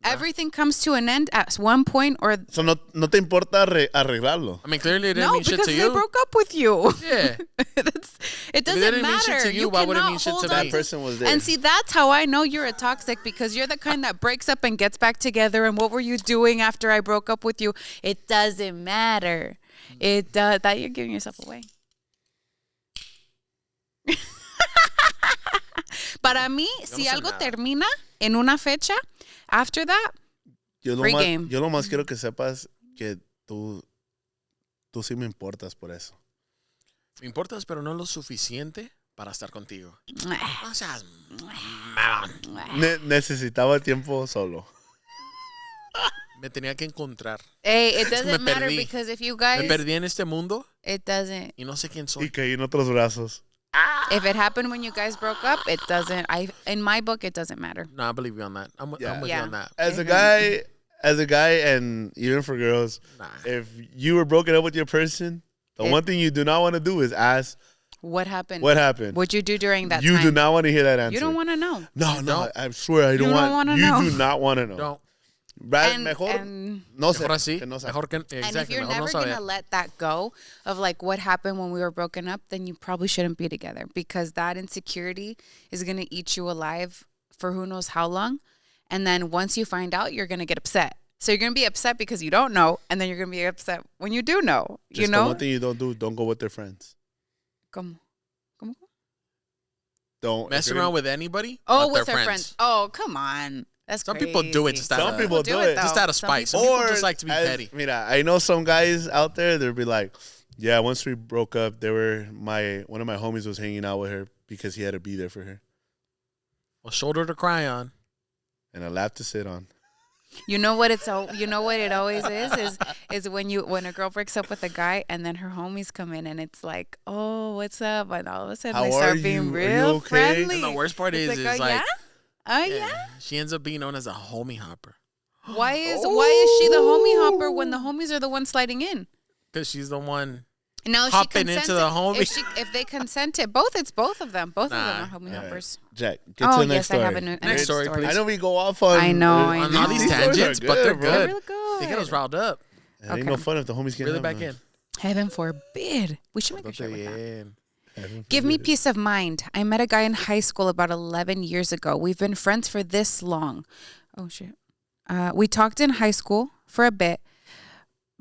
S3: Everything comes to an end at one point or
S2: So no te importa arreglarlo.
S1: I mean, clearly it didn't
S3: no,
S1: mean shit
S3: because
S1: to
S3: they
S1: you.
S3: broke up with you.
S1: Yeah.
S3: It doesn't
S1: didn't mean shit
S3: matter.
S1: to you, why would it
S3: cannot
S1: mean shit to
S3: hold
S1: me?
S3: on
S2: That person was there.
S3: And see, that's how I know you're a toxic, because you're the kind that breaks up and gets back together. And what were you doing after I broke up with you? It doesn't matter. It does. That you're giving yourself away. Para mí, si
S1: sé
S3: algo
S1: nada.
S3: termina en una fecha, after that,
S2: Yo lo
S3: Free
S2: más,
S3: game.
S2: yo lo más quiero que sepas que tú sí me importas por eso.
S1: Me importas, pero no lo suficiente para estar contigo.
S3: mwah,
S1: No seas
S3: mwah.
S2: Necesitaba tiempo solo.
S1: me tenía que encontrar.
S3: Hey, it
S1: que me
S3: doesn't matter
S1: perdí.
S3: because if you
S1: Me
S3: guys,
S1: perdí en este mundo
S3: it doesn't.
S1: y no sé quién
S2: Y
S1: soy.
S2: caí en otros brazos.
S3: If it happened when you guys broke up, it doesn't. In my book, it doesn't matter.
S1: No, I believe you on that. I'm with
S3: Yeah.
S1: you on that.
S2: As a guy, and even for girls,
S1: Nah.
S2: if you were broken up with your person, the one thing you do not want to do is ask
S3: What happened?
S2: what happened.
S3: What'd you do during that
S2: You
S3: time?
S2: do not want to hear that answer.
S3: You don't want to know.
S2: No,
S1: don't.
S2: I swear I don't
S3: You don't
S2: want.
S3: wanna
S2: You
S3: know.
S2: do not want to know.
S1: Don't.
S2: Right, mejor no sé.
S1: Mejor así.
S2: que no sé.
S1: Mejor que,
S3: And if
S1: exactly.
S3: you're
S1: Mejor no
S3: never
S1: saber.
S3: gonna let that go of like what happened when we were broken up, then you probably shouldn't be together, because that insecurity is gonna eat you alive for who knows how long. And then once you find out, you're gonna get upset. So you're gonna be upset because you don't know, and then you're gonna be upset when you do know.
S2: Just
S3: You
S2: the
S3: know?
S2: one thing you don't do, don't go with their friends.
S3: Como?
S2: Don't
S1: Mess
S2: if you're
S1: around
S2: gonna-
S1: with anybody.
S3: Oh,
S1: but
S3: with
S1: their
S3: their friends. Oh, come on. That's
S1: Some
S3: crazy.
S1: people do it just out
S2: Some
S1: of,
S2: people do it.
S3: though.
S1: just out of
S3: Some
S1: spite. Some
S3: people-
S1: people just like to be petty.
S2: Mira, I know some guys out there. They'll be like, "Yeah, once we broke up, one of my homies was hanging out with her because he had to be there for her
S1: A shoulder to cry on.
S2: and a lap to sit on."
S3: You know what you know what it always is when a girl breaks up with a guy and then her homies come in and it's like, "Oh, what's up?" And all of a sudden
S2: How
S3: they
S2: are
S3: start
S2: you?
S3: being
S2: Are you
S3: real
S2: okay?
S3: friendly.
S1: And the worst part is
S3: oh,
S1: like,
S3: yeah? Oh yeah?
S1: she ends up being known as a homie hopper
S3: Why is she the homie hopper when the homies are the ones sliding in?
S1: because she's the one.
S3: No,
S1: Hopping
S3: she
S1: into the
S3: consented.
S1: homie.
S3: If they consented, it's both of them. Both of them are homie
S2: All right.
S3: hoppers.
S2: Jack, get
S3: Oh
S2: to the next
S3: yes,
S2: story.
S3: I have a
S1: Next story, please.
S2: I know we go off on.
S3: I know, I
S1: On all
S3: know.
S1: these
S2: stories are
S1: tangents, but they're
S2: bro.
S1: good.
S3: Real good.
S1: They get us riled up.
S2: It ain't no
S3: Okay.
S2: fun if the homies get
S1: Really back in.
S3: Heaven forbid. We should make a shirt with that.
S1: Yeah.
S3: Give me peace of mind. I met a guy in high school about 11 years ago. We've been friends for this long. Oh, shit. We talked in high school for a bit,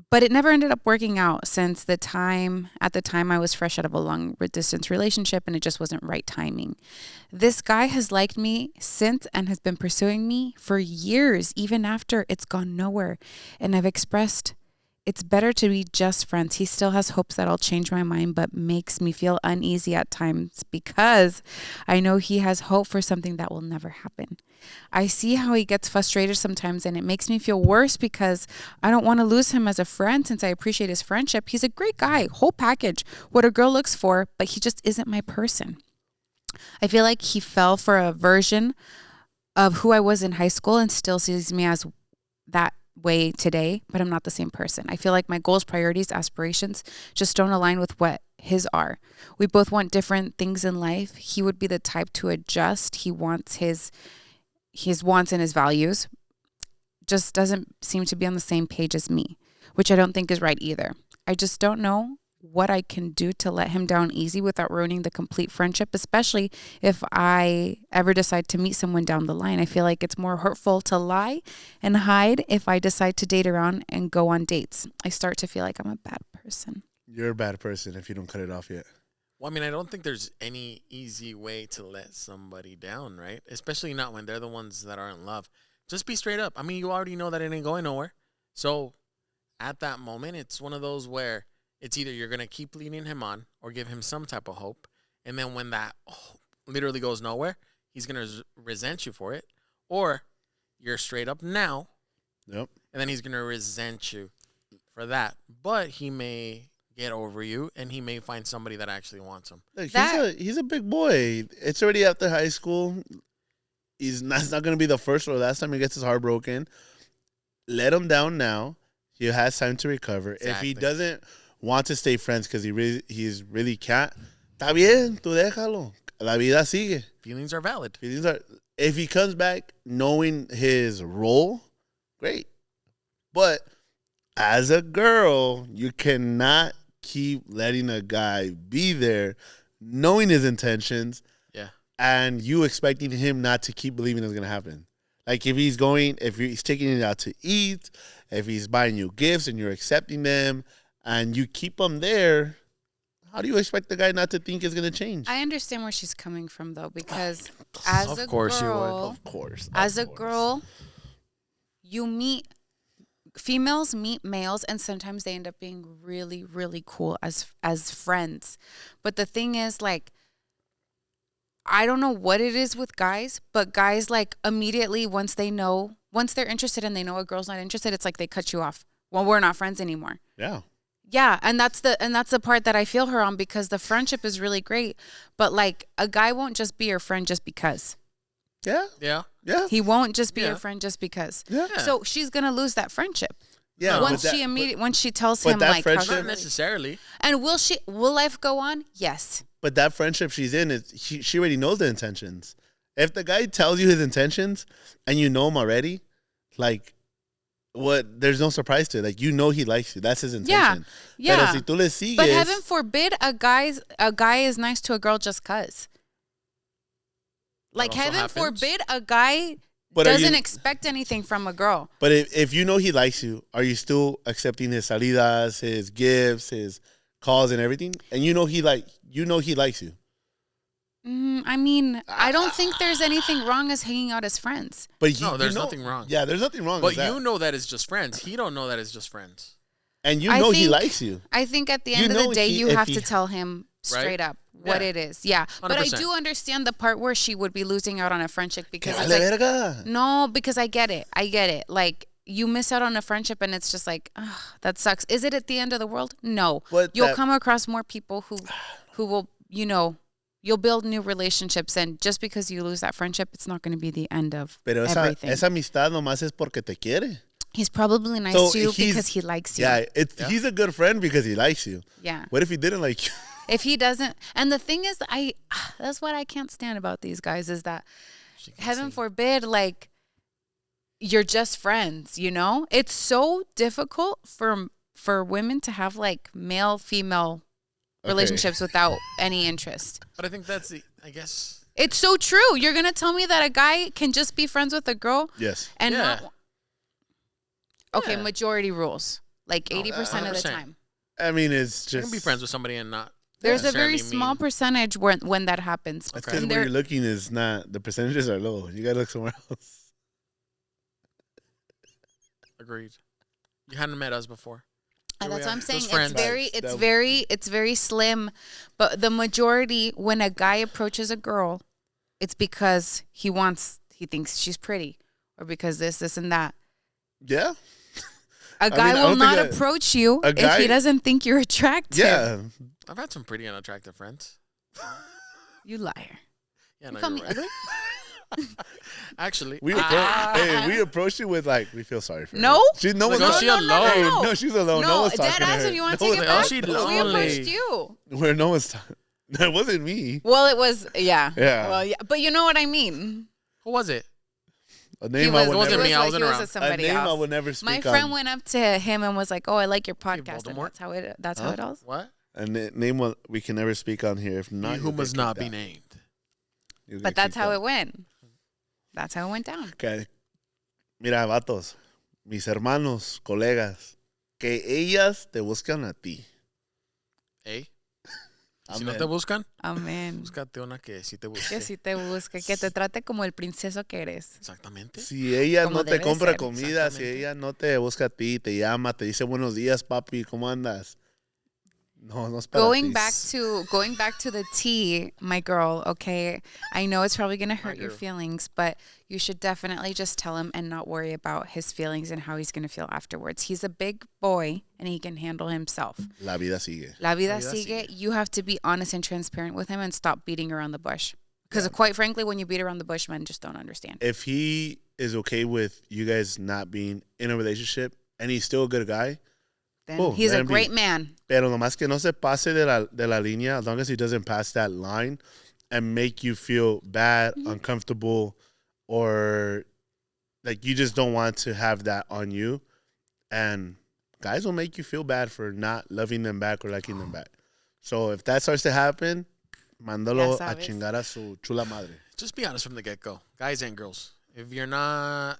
S3: but it never ended up working out since at the time I was fresh out of a long distance relationship and it just wasn't right timing. This guy has liked me since and has been pursuing me for years, even after it's gone nowhere. And I've expressed it's better to be just friends. He still has hopes that I'll change my mind, but makes me feel uneasy at times because I know he has hope for something that will never happen. I see how he gets frustrated sometimes, and it makes me feel worse because I don't want to lose him as a friend since I appreciate his friendship. He's a great guy, whole package, what a girl looks for, but he just isn't my person. I feel like he fell for a version of who I was in high school and still sees me as that way today, but I'm not the same person. I feel like my goals, priorities, aspirations just don't align with what his are. We both want different things in life. He would be the type to adjust. He wants his wants and his values. Just doesn't seem to be on the same page as me, which I don't think is right either. I just don't know what I can do to let him down easy without ruining the complete friendship, especially if I ever decide to meet someone down the line. I feel like it's more hurtful to lie and hide if I decide to date around and go on dates. I start to feel like I'm a bad person.
S2: You're a bad person if you don't cut it off yet.
S1: Well, I mean, I don't think there's any easy way to let somebody down, right? Especially not when they're the ones that are in love. Just be straight up. I mean, you already know that it ain't going nowhere. So at that moment, it's one of those where it's either you're going to keep leading him on or give him some type of hope. And then when that literally goes nowhere, he's going to resent you for it. Or you're straight up now.
S2: Yep.
S1: And then he's going to resent you for that. But he may get over you and he may find somebody that actually wants him.
S2: Look, he's a big boy. It's already after high school. It's not going to be the first or last time he gets his heart broken. Let him down now. He has time to recover.
S1: Exactly.
S2: If he doesn't want to stay friends because he's really can't, está bien, tú déjalo. La vida sigue.
S1: Feelings are valid.
S2: If he comes back knowing his role, great. But as a girl, you cannot keep letting a guy be there knowing his intentions.
S1: Yeah.
S2: And you expecting him not to keep believing it's going to happen. Like if he's taking it out to eat, if he's buying you gifts and you're accepting them, and you keep him there, how do you expect the guy not to think it's going to change?
S3: I understand where she's coming from, though, because as
S1: Of
S3: a
S1: course you would.
S3: girl,
S2: Of course.
S3: as a girl, females meet males, and sometimes they end up being really, really cool as friends. But the thing is, like, I don't know what it is with guys, but guys, like, immediately once they're interested and they know a girl's not interested, it's like they cut you off. Well, we're not friends anymore.
S2: Yeah.
S3: Yeah, and that's the part that I feel her on, because the friendship is really great, but like a guy won't just be your friend just because.
S2: Yeah.
S1: Yeah.
S2: Yeah.
S3: He won't just be
S1: Yeah.
S3: your friend just because.
S2: Yeah.
S3: So she's gonna lose that friendship.
S2: Yeah.
S3: Once she tells him
S2: that
S3: like,
S2: friendship-
S1: Not necessarily.
S3: and will life go on? Yes.
S2: But that friendship she's in, she already knows the intentions. If the guy tells you his intentions and you know him already, like, there's no surprise to it. Like, you know he likes you. That's his intention.
S3: Yeah.
S2: Pero si tú le sigues,
S3: But heaven forbid a guy is nice to a girl just cause. Like,
S1: also
S3: heaven
S1: happens.
S3: forbid a guy
S2: But
S3: doesn't expect anything from a girl.
S2: But if you know he likes you, are you still accepting his salidas, his gifts, his calls and everything? And you know he likes you.
S3: I mean, I don't think there's anything wrong as hanging out as friends.
S2: But
S1: There's nothing wrong.
S2: Yeah, there's nothing wrong
S1: But
S2: with that.
S1: you know that it's just friends. He don't know that it's just friends.
S2: And you
S3: I
S2: know he
S3: think-
S2: likes you.
S3: I think at the
S2: You
S3: end of
S2: know
S3: the day, you
S2: if
S3: have
S2: he-
S3: to tell him straight up what
S1: Yeah.
S3: it is. Yeah. But I
S1: 100%.
S3: do understand the part where she would be losing out on a friendship
S2: Que
S3: because
S2: vale
S3: it's like,
S2: verga.
S3: no, because I get it. Like, you miss out on a friendship and it's just like, ugh, that sucks. Is it at the end of the world? No.
S2: But
S3: You'll
S2: that-
S3: come across more people who will, you'll build new relationships, and just because you lose that friendship, it's not going to be the end of
S2: Pero
S3: everything.
S2: esa amistad nomás es porque te quiere.
S3: He's probably nice
S2: So
S3: to you
S2: he's-
S3: because he likes you.
S2: Yeah, he's a good friend because he likes you.
S3: Yeah.
S2: What if he didn't like you?
S3: If he doesn't, and the thing is, that's what I can't stand about these guys is that, heaven forbid, like, you're just friends, It's so difficult for women to have, like, male-female relationships without any interest.
S1: But I think that's I guess.
S3: It's so true. You're going to tell me that a guy can just be friends with a girl
S2: Yes.
S3: and
S1: Yeah.
S3: not... Okay,
S1: Yeah.
S3: majority rules. Like 80% of the
S1: 100%.
S3: time.
S2: I mean, it's
S1: You
S2: just...
S1: can be friends with somebody and not.
S3: There's a very
S1: necessarily
S3: small
S1: mean-
S3: percentage when that happens.
S2: That's
S1: Okay.
S2: because
S3: And
S2: where
S3: there-
S2: you're looking is not... The percentages are low. You got to look somewhere else.
S1: Agreed. You hadn't met us before.
S3: That's what I'm saying.
S1: Just friends.
S3: It's very slim. But the majority, when a guy approaches a girl, it's because he thinks she's pretty, or because this, and that.
S2: Yeah.
S3: A guy will not approach you if he doesn't think you're attractive.
S2: Yeah.
S1: I've had some pretty unattractive friends.
S3: You liar.
S1: Yeah,
S3: You
S1: no,
S3: call
S1: you're
S3: me
S1: right.
S3: ugly?
S2: We approached it with like, we feel sorry for her.
S3: No?
S2: She
S1: alone.
S2: No, she's alone.
S3: No,
S2: no one's talking
S3: dead
S2: to
S3: ass,
S2: her.
S3: if you want to
S2: No
S3: take it
S2: one-
S3: back,
S1: she
S3: we
S1: lonely.
S3: approached you.
S2: Where no one's talking. That wasn't me.
S3: Well, it was, yeah.
S2: Yeah.
S3: Well, yeah. But you know what I mean.
S1: Who was it?
S2: A name
S3: He
S2: I
S3: was,
S2: would
S1: it wasn't
S2: never.
S1: me. I wasn't
S3: he
S1: around.
S3: was
S2: A
S3: somebody
S2: name I
S3: else.
S2: would never speak
S3: My
S2: on.
S3: friend went up to him and was like, "Oh, I like your podcast." And
S1: Voldemort?
S3: that's how it is.
S1: What?
S2: A name we can never speak on here. If not,
S1: He who must not be named.
S3: But that's how it went. That's how it went down.
S2: Okay. Mira, vatos, mis hermanos, colegas, que ellas te buscan a ti.
S1: ¿Eh? Si no
S2: Amen.
S1: te buscan,
S3: Amén.
S1: búscate una que sí te busque.
S3: Que si te busque, que te trate como el princeso que eres.
S1: Exactamente.
S2: Si ella
S3: Como
S2: no te
S3: debe
S2: compra
S3: ser.
S2: comida, si
S1: Exactamente.
S2: ella no te busca a ti, te llama, te dice buenos días, papi, ¿cómo andas? No es para
S3: Going
S2: ti.
S3: back to the tea, my girl, okay? I know it's probably going to hurt your
S1: girl.
S3: feelings, but you should definitely just tell him and not worry about his feelings and how he's going to feel afterwards. He's a big boy and he can handle himself.
S2: La vida sigue.
S3: La vida
S1: La vida
S3: sigue.
S1: sigue.
S3: You have to be honest and transparent with him and stop beating around the bush. Because quite frankly, when you beat around the bush, men just don't understand.
S2: If he is okay with you guys not being in a relationship and he's still a good guy,
S3: Then
S2: cool,
S3: he's
S2: let
S3: a
S2: him be.
S3: great man.
S2: pero nomás que no se pase de la línea, as long as he doesn't pass that line and make you feel bad, uncomfortable, or like you just don't want to have that on you. And guys will make you feel bad for not loving them back or liking them back. So if that starts to happen, mándalo
S3: Ya
S2: a
S3: sabes.
S2: chingar a su chula madre.
S1: Just be honest from the get-go, guys and girls. If you're not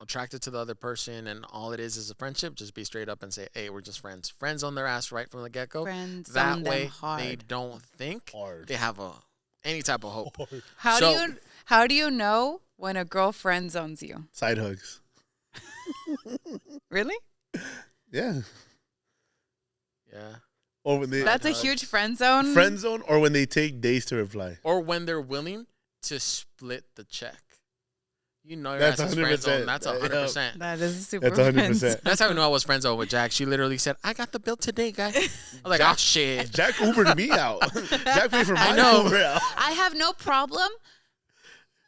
S1: attracted to the other person and all it is a friendship, just be straight up and say, hey, we're just friends. Friends on their ass right from the get-go.
S3: Friends
S1: That
S3: on them
S1: way
S3: hard.
S1: they don't think
S2: Hard.
S1: they have any type of hope.
S3: How do you know when a girl friend zones you?
S2: Side hugs.
S3: Really?
S2: Yeah.
S1: Yeah.
S2: Or when they
S3: That's a huge friend zone.
S2: friend zone, or when they take days to reply.
S1: Or when they're willing to split the check. You know your
S2: That's
S1: ass is friend
S2: 100%.
S1: zone. That's 100%.
S3: That is a super
S2: That's 100%.
S3: friend zone.
S1: That's how I know I was friend zone with Jack. She literally said, I got the bill today, guy. I was like, oh, shit.
S2: Jack Ubered me out. Jack paid for my
S1: I know.
S2: Uber out.
S3: I have no problem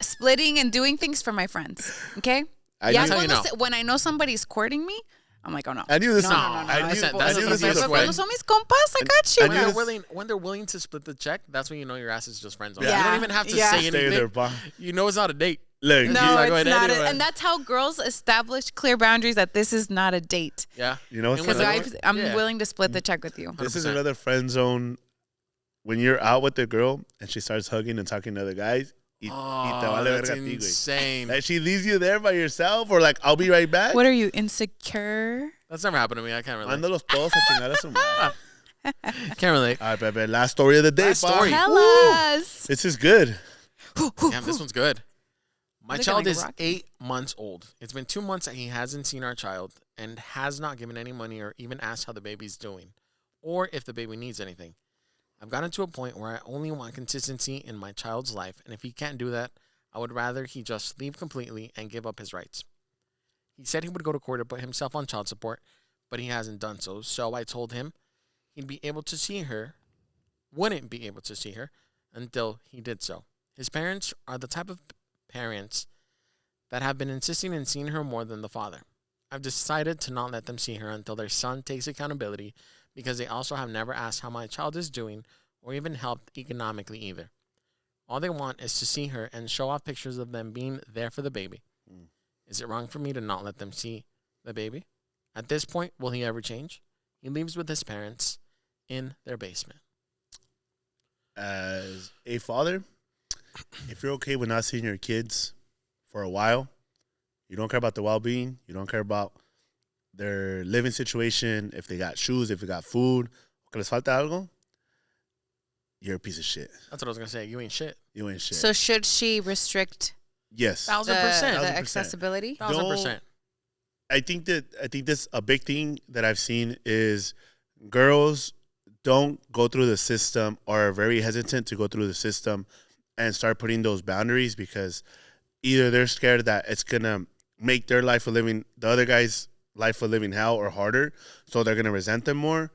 S3: splitting and doing things for my friends. Okay?
S2: I
S1: That's
S2: knew,
S1: how you know.
S3: When I know somebody's courting me, I'm like, oh no.
S2: I knew this.
S3: No,
S2: was,
S3: no, no, no,
S2: I
S3: no,
S2: knew,
S3: that's
S2: I knew this
S1: the
S2: was
S1: easiest
S2: a
S1: way.
S2: friend.
S3: Cuando son mis compas, I got you.
S2: I
S1: When
S2: knew
S1: they're
S2: this-
S1: willing to split the check, that's when you know your ass is just friend zone.
S2: Yeah.
S1: You don't even have to
S3: Yeah.
S1: say
S2: Stay
S1: anything.
S2: there, pa.
S1: You know it's not a date.
S2: Look,
S3: No,
S1: He's like,
S3: it's
S1: "Wait,
S3: not.
S1: anyway."
S3: And that's how girls establish clear boundaries that this is not a date.
S1: Yeah.
S2: you know what's
S1: And when
S2: another
S1: they're-
S2: one?
S3: I'm
S1: Yeah.
S3: willing to split the check with you.
S2: This is
S1: 100%.
S2: another friend zone. When you're out with the girl and she starts hugging and talking to other guys, y te vale
S1: Oh, that's
S2: verga a ti, güey.
S1: insane.
S2: Like she leaves you there by yourself, or like I'll be right back.
S3: What are you, insecure?
S1: That's never happened to me. I can't relate.
S2: Mándalos todos a chingar a su madre.
S1: Can't relate.
S2: All right, baby. Last story of the day,
S1: Last
S2: pa.
S1: story.
S3: Tell us.
S2: This is good.
S1: Damn, this one's good. My
S3: They're
S1: child
S3: gonna
S1: is
S3: rock
S1: 8 months old. It's been 2 months that he hasn't seen our child and has not given any money or even asked how the baby's doing or if the baby needs anything. I've gotten to a point where I only want consistency in my child's life, and if he can't do that, I would rather he just leave completely and give up his rights. He said he would go to court to put himself on child support, but he hasn't done so. So I told him he'd be able to see her, wouldn't be able to see her until he did so. His parents are the type of parents that have been insisting in seeing her more than the father. I've decided to not let them see her until their son takes accountability because they also have never asked how my child is doing or even helped economically either. All they want is to see her and show off pictures of them being there for the baby. Is it wrong for me to not let them see the baby? At this point, will he ever change? He lives with his parents in their basement.
S2: As a father, if you're okay with not seeing your kids for a while, you don't care about their well-being, you don't care about their living situation, if they got shoes, if they got food, que les falta algo, you're a piece of shit.
S1: That's what I was going to say. You ain't shit.
S2: You ain't shit.
S3: So should she restrict
S2: yes.
S1: 1,000%.
S3: the
S2: 1,000%.
S3: accessibility?
S1: 1,000%.
S2: I think this a big thing that I've seen is girls don't go through the system or are very hesitant to go through the system and start putting those boundaries because either they're scared that it's gonna make their life of living the other guy's life of living hell or harder, so they're gonna resent them more,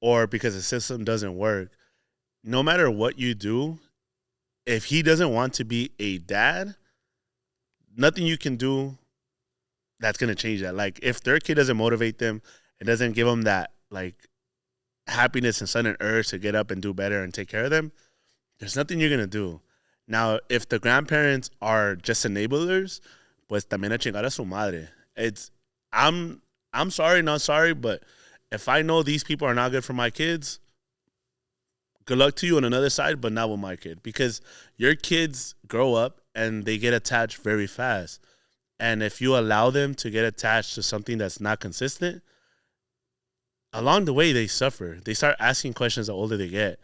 S2: or because the system doesn't work. No matter what you do, if he doesn't want to be a dad, nothing you can do that's gonna change that. Like if their kid doesn't motivate them, it doesn't give them that like happiness and sun and earth to get up and do better and take care of them, there's nothing you're gonna do. Now, if the grandparents are just enablers, pues también a chingar a su madre. It's I'm sorry, not sorry, but if I know these people are not good for my kids, good luck to you on another side, but not with my kid. Because your kids grow up and they get attached very fast. And if you allow them to get attached to something that's not consistent, along the way they suffer. They start asking questions the older they get.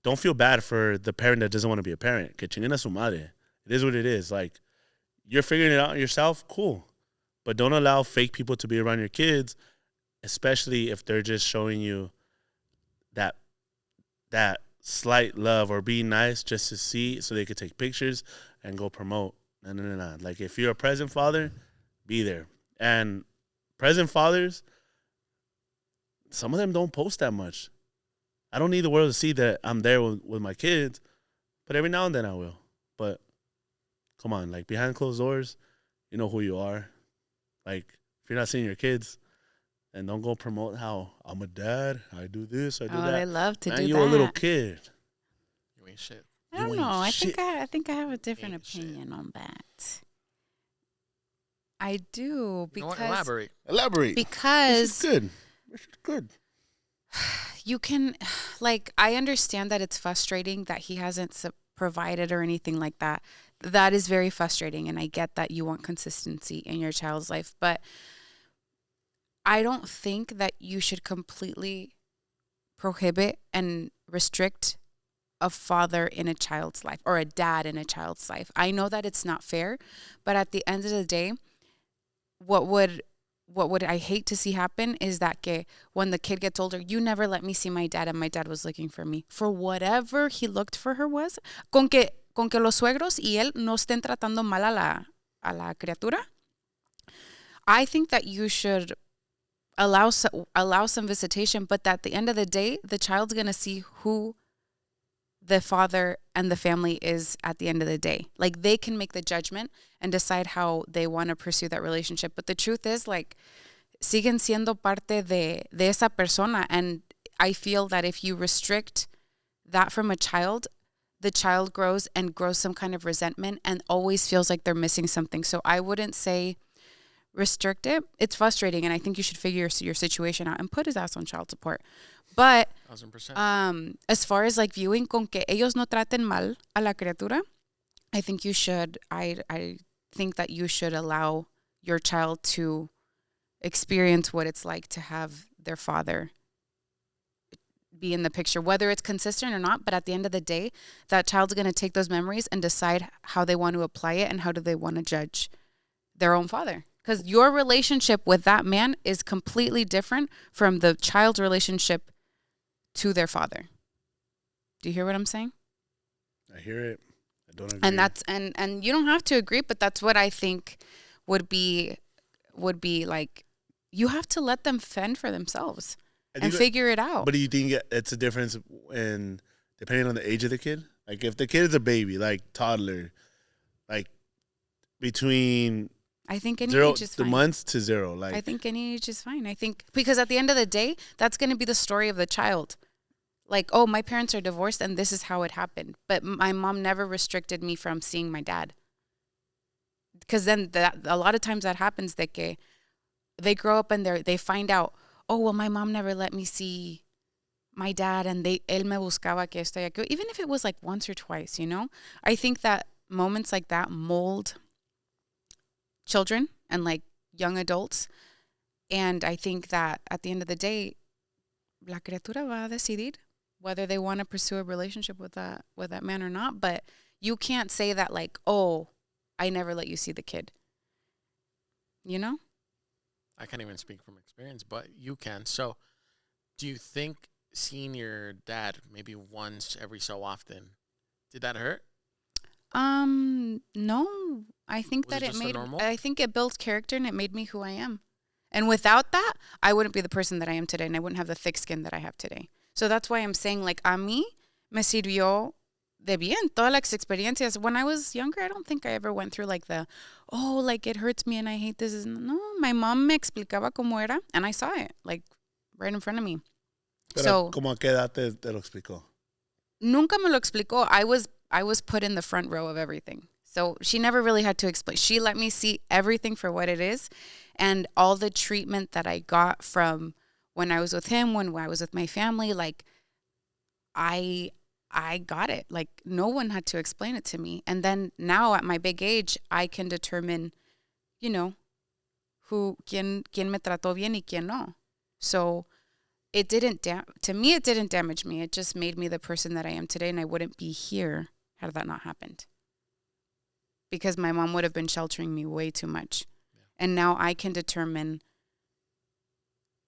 S2: Don't feel bad for the parent that doesn't want to be a parent. Que chinguen a su madre. It is what it is. Like, you're figuring it out yourself, cool. But don't allow fake people to be around your kids, especially if they're just showing you that slight love or being nice just to see so they could take pictures and go promote. No. Like, if you're a present father, be there. And present fathers, some of them don't post that much. I don't need the world to see that I'm there with my kids, but every now and then I will. But come on, like behind closed doors, you know who you are. Like if you're not seeing your kids, and don't go promote how I'm a dad, I do this, I do that.
S3: Oh, they love to
S2: Man,
S3: do
S2: you
S3: that.
S2: a little kid.
S1: You ain't shit.
S3: I don't
S2: You
S3: know.
S2: ain't
S3: I
S2: shit.
S3: think I have a different
S1: Ain't shit.
S3: opinion on that. I do
S1: You know what?
S3: because
S1: Elaborate.
S2: Elaborate. This
S3: because
S2: is good. This is good.
S3: you can, like, I understand that it's frustrating that he hasn't provided or anything like that. That is very frustrating, and I get that you want consistency in your child's life, but I don't think that you should completely prohibit and restrict a father in a child's life or a dad in a child's life. I know that it's not fair, but at the end of the day, what would I hate to see happen is that when the kid gets older, you never let me see my dad, and my dad was looking for me. For whatever he looked for her was, con que los suegros y él no estén tratando mal a la criatura, I think that you should allow some visitation, but at the end of the day, the child's going to see who the father and the family is at the end of the day. Like, they can make the judgment and decide how they want to pursue that relationship. But the truth is, like, siguen siendo parte de esa persona. And I feel that if you restrict that from a child, the child grows some kind of resentment and always feels like they're missing something. So I wouldn't say restrict it. It's frustrating, and I think you should figure your situation out and put his ass on child support. But
S1: 1000%.
S3: as far as like viewing con que ellos no traten mal a la criatura, I think you should. I think that you should allow your child to experience what it's like to have their father be in the picture, whether it's consistent or not. But at the end of the day, that child's going to take those memories and decide how they want to apply it and how do they want to judge their own father. Because your relationship with that man is completely different from the child's relationship to their father. Do you hear what I'm saying?
S2: I hear it. I don't agree.
S3: And that's and you don't have to agree, but that's what I think would be like, you have to let them fend for themselves and figure it out.
S2: But do you think it's a difference in depending on the age of the kid? Like if the kid is a baby, like toddler, like between
S3: I think any
S2: 0
S3: age is fine.
S2: months to 0, like
S3: I think any age is fine. I think because at the end of the day, that's going to be the story of the child. Like, oh, my parents are divorced and this is how it happened. But my mom never restricted me from seeing my dad. Because then a lot of times that happens, that they grow up and they find out, oh, well, my mom never let me see my dad, and él me buscaba que esto y aquello. Even if it was like once or twice, you know? I think that moments like that mold children and like young adults. And I think that at the end of the day, la criatura va a decidir whether they want to pursue a relationship with that man or not. But you can't say that like, oh, I never let you see the kid. You know?
S1: I can't even speak from experience, but you can. So, do you think seeing your dad maybe once every so often, did that hurt?
S3: No. I think
S1: Was it
S3: that it
S1: just a
S3: made.
S1: normal?
S3: I think it built character and it made me who I am. And without that, I wouldn't be the person that I am today, and I wouldn't have the thick skin that I have today. So that's why I'm saying, like, a mí me sirvió de bien todas las experiencias. When I was younger, I don't think I ever went through like like it hurts me and I hate this. No, my mom me explicaba cómo era, and I saw it like right in front of me.
S2: Pero,
S3: So
S2: ¿cómo a qué edad te lo explicó?
S3: nunca me lo explicó. I was put in the front row of everything. So she never really had to explain. She let me see everything for what it is, and all the treatment that I got from when I was with him, when I was with my family, like I got it. Like no one had to explain it to me. And then now at my big age, I can determine, quién me trató bien y quién no. So it didn't to me it didn't damage me. It just made me the person that I am today, and I wouldn't be here had that not happened. Because my mom would have been sheltering me way too much. Yeah. And now I can determine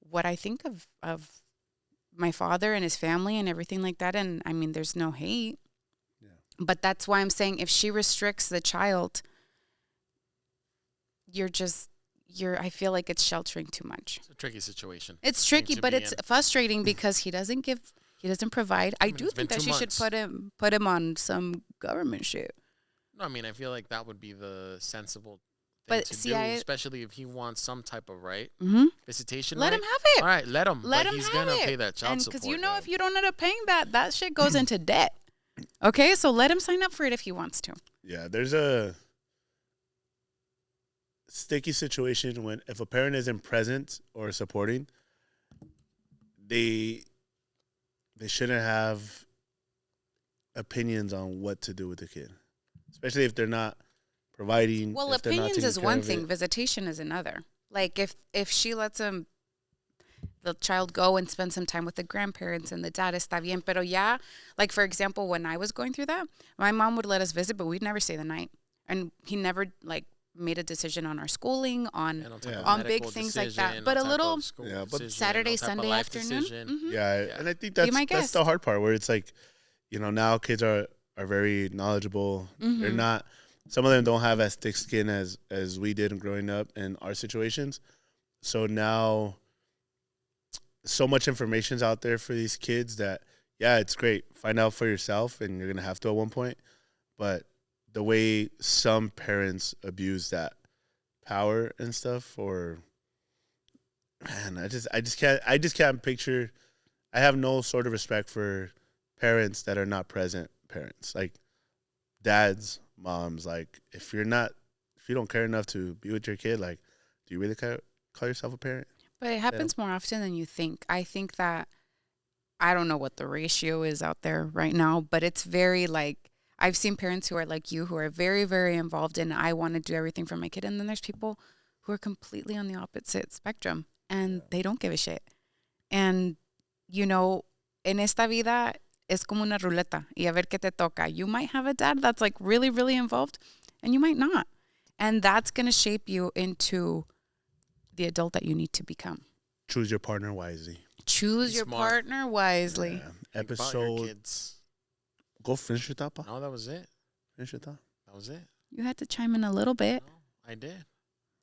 S3: what I think of my father and his family and everything like that. And I mean, there's no hate. Yeah. But that's why I'm saying if she restricts the child, I feel like it's sheltering too much.
S1: It's a tricky situation.
S3: It's tricky, but it's frustrating because he doesn't provide. I do think that she should put him on some government shit.
S1: No, I mean, I feel like that would be the sensible thing to do, especially if he wants some type of visitation.
S3: Let him have it.
S1: All right, let him.
S3: Let him
S1: he's
S3: have
S1: gonna
S3: it.
S1: pay that child support.
S3: Because if you don't end up paying that shit goes into debt. Okay, so let him sign up for it if he wants to.
S2: Yeah, there's a sticky situation when if a parent isn't present or supporting, they shouldn't have opinions on what to do with the kid, especially if they're not providing.
S3: Well, opinions is one thing, visitation is another. Like if she lets the child go and spend some time with the grandparents and the dad, está bien. Pero ya, like for example, when I was going through that, my mom would let us visit, but we'd never stay the night, and he never made a decision on our schooling, on big things like that. But a little Saturday, Sunday afternoon.
S2: Mm-hmm. Yeah, and I think that's the hard part where it's like, now kids are very knowledgeable. Mm-hmm. They're not. Some of them don't have as thick skin as we did growing up in our situations. So now, so much information's out there for these kids that, yeah, it's great. Find out for yourself, and you're gonna have to at one point, but the way some parents abuse that power and stuff, or man, I just can't picture. I have no sort of respect for parents that are not present parents, like dads, moms. Like if you don't care enough to be with your kid, like, do you really call yourself a parent?
S3: But it happens more often than you think. I think that I don't know what the ratio is out there right now, but it's very like. I've seen parents who are like you, who are very, very involved in, I want to do everything for my kid. And then there's people who are completely on the opposite spectrum and they don't give a shit. And, en esta vida es como una ruleta y a ver qué te toca. You might have a dad that's like really, really involved and you might not. And that's going to shape you into the adult that you need to become.
S2: Choose your partner wisely.
S3: Choose your partner wisely.
S2: Yeah. Episode. Go finish your thought, Pa.
S1: No, that was it.
S2: Finish your thought.
S1: That was it.
S3: You had to chime in a little bit.
S1: No, I did.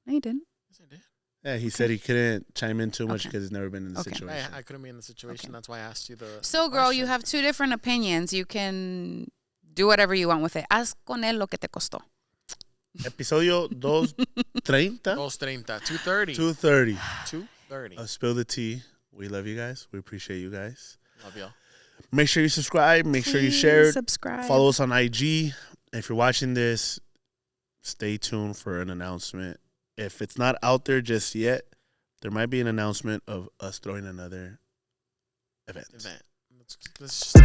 S3: No, you didn't.
S1: Yes, I did.
S2: Yeah, he said he couldn't chime in too much because he's never been in the situation.
S1: I couldn't be in the situation. That's why I asked you the
S3: So, girl, you have two different opinions. You can do whatever you want with it. Haz con él lo que te costó.
S2: Episodio 230?
S1: 230.
S2: 230.
S1: 230.
S2: Spill the tea. We love you guys. We appreciate you guys.
S1: Love y'all.
S2: Make sure you subscribe. Make sure you share.
S3: Subscribe.
S2: Follow us on IG. If you're watching this, stay tuned for an announcement. If it's not out there just yet, there might be an announcement of us throwing another event.
S1: Let's just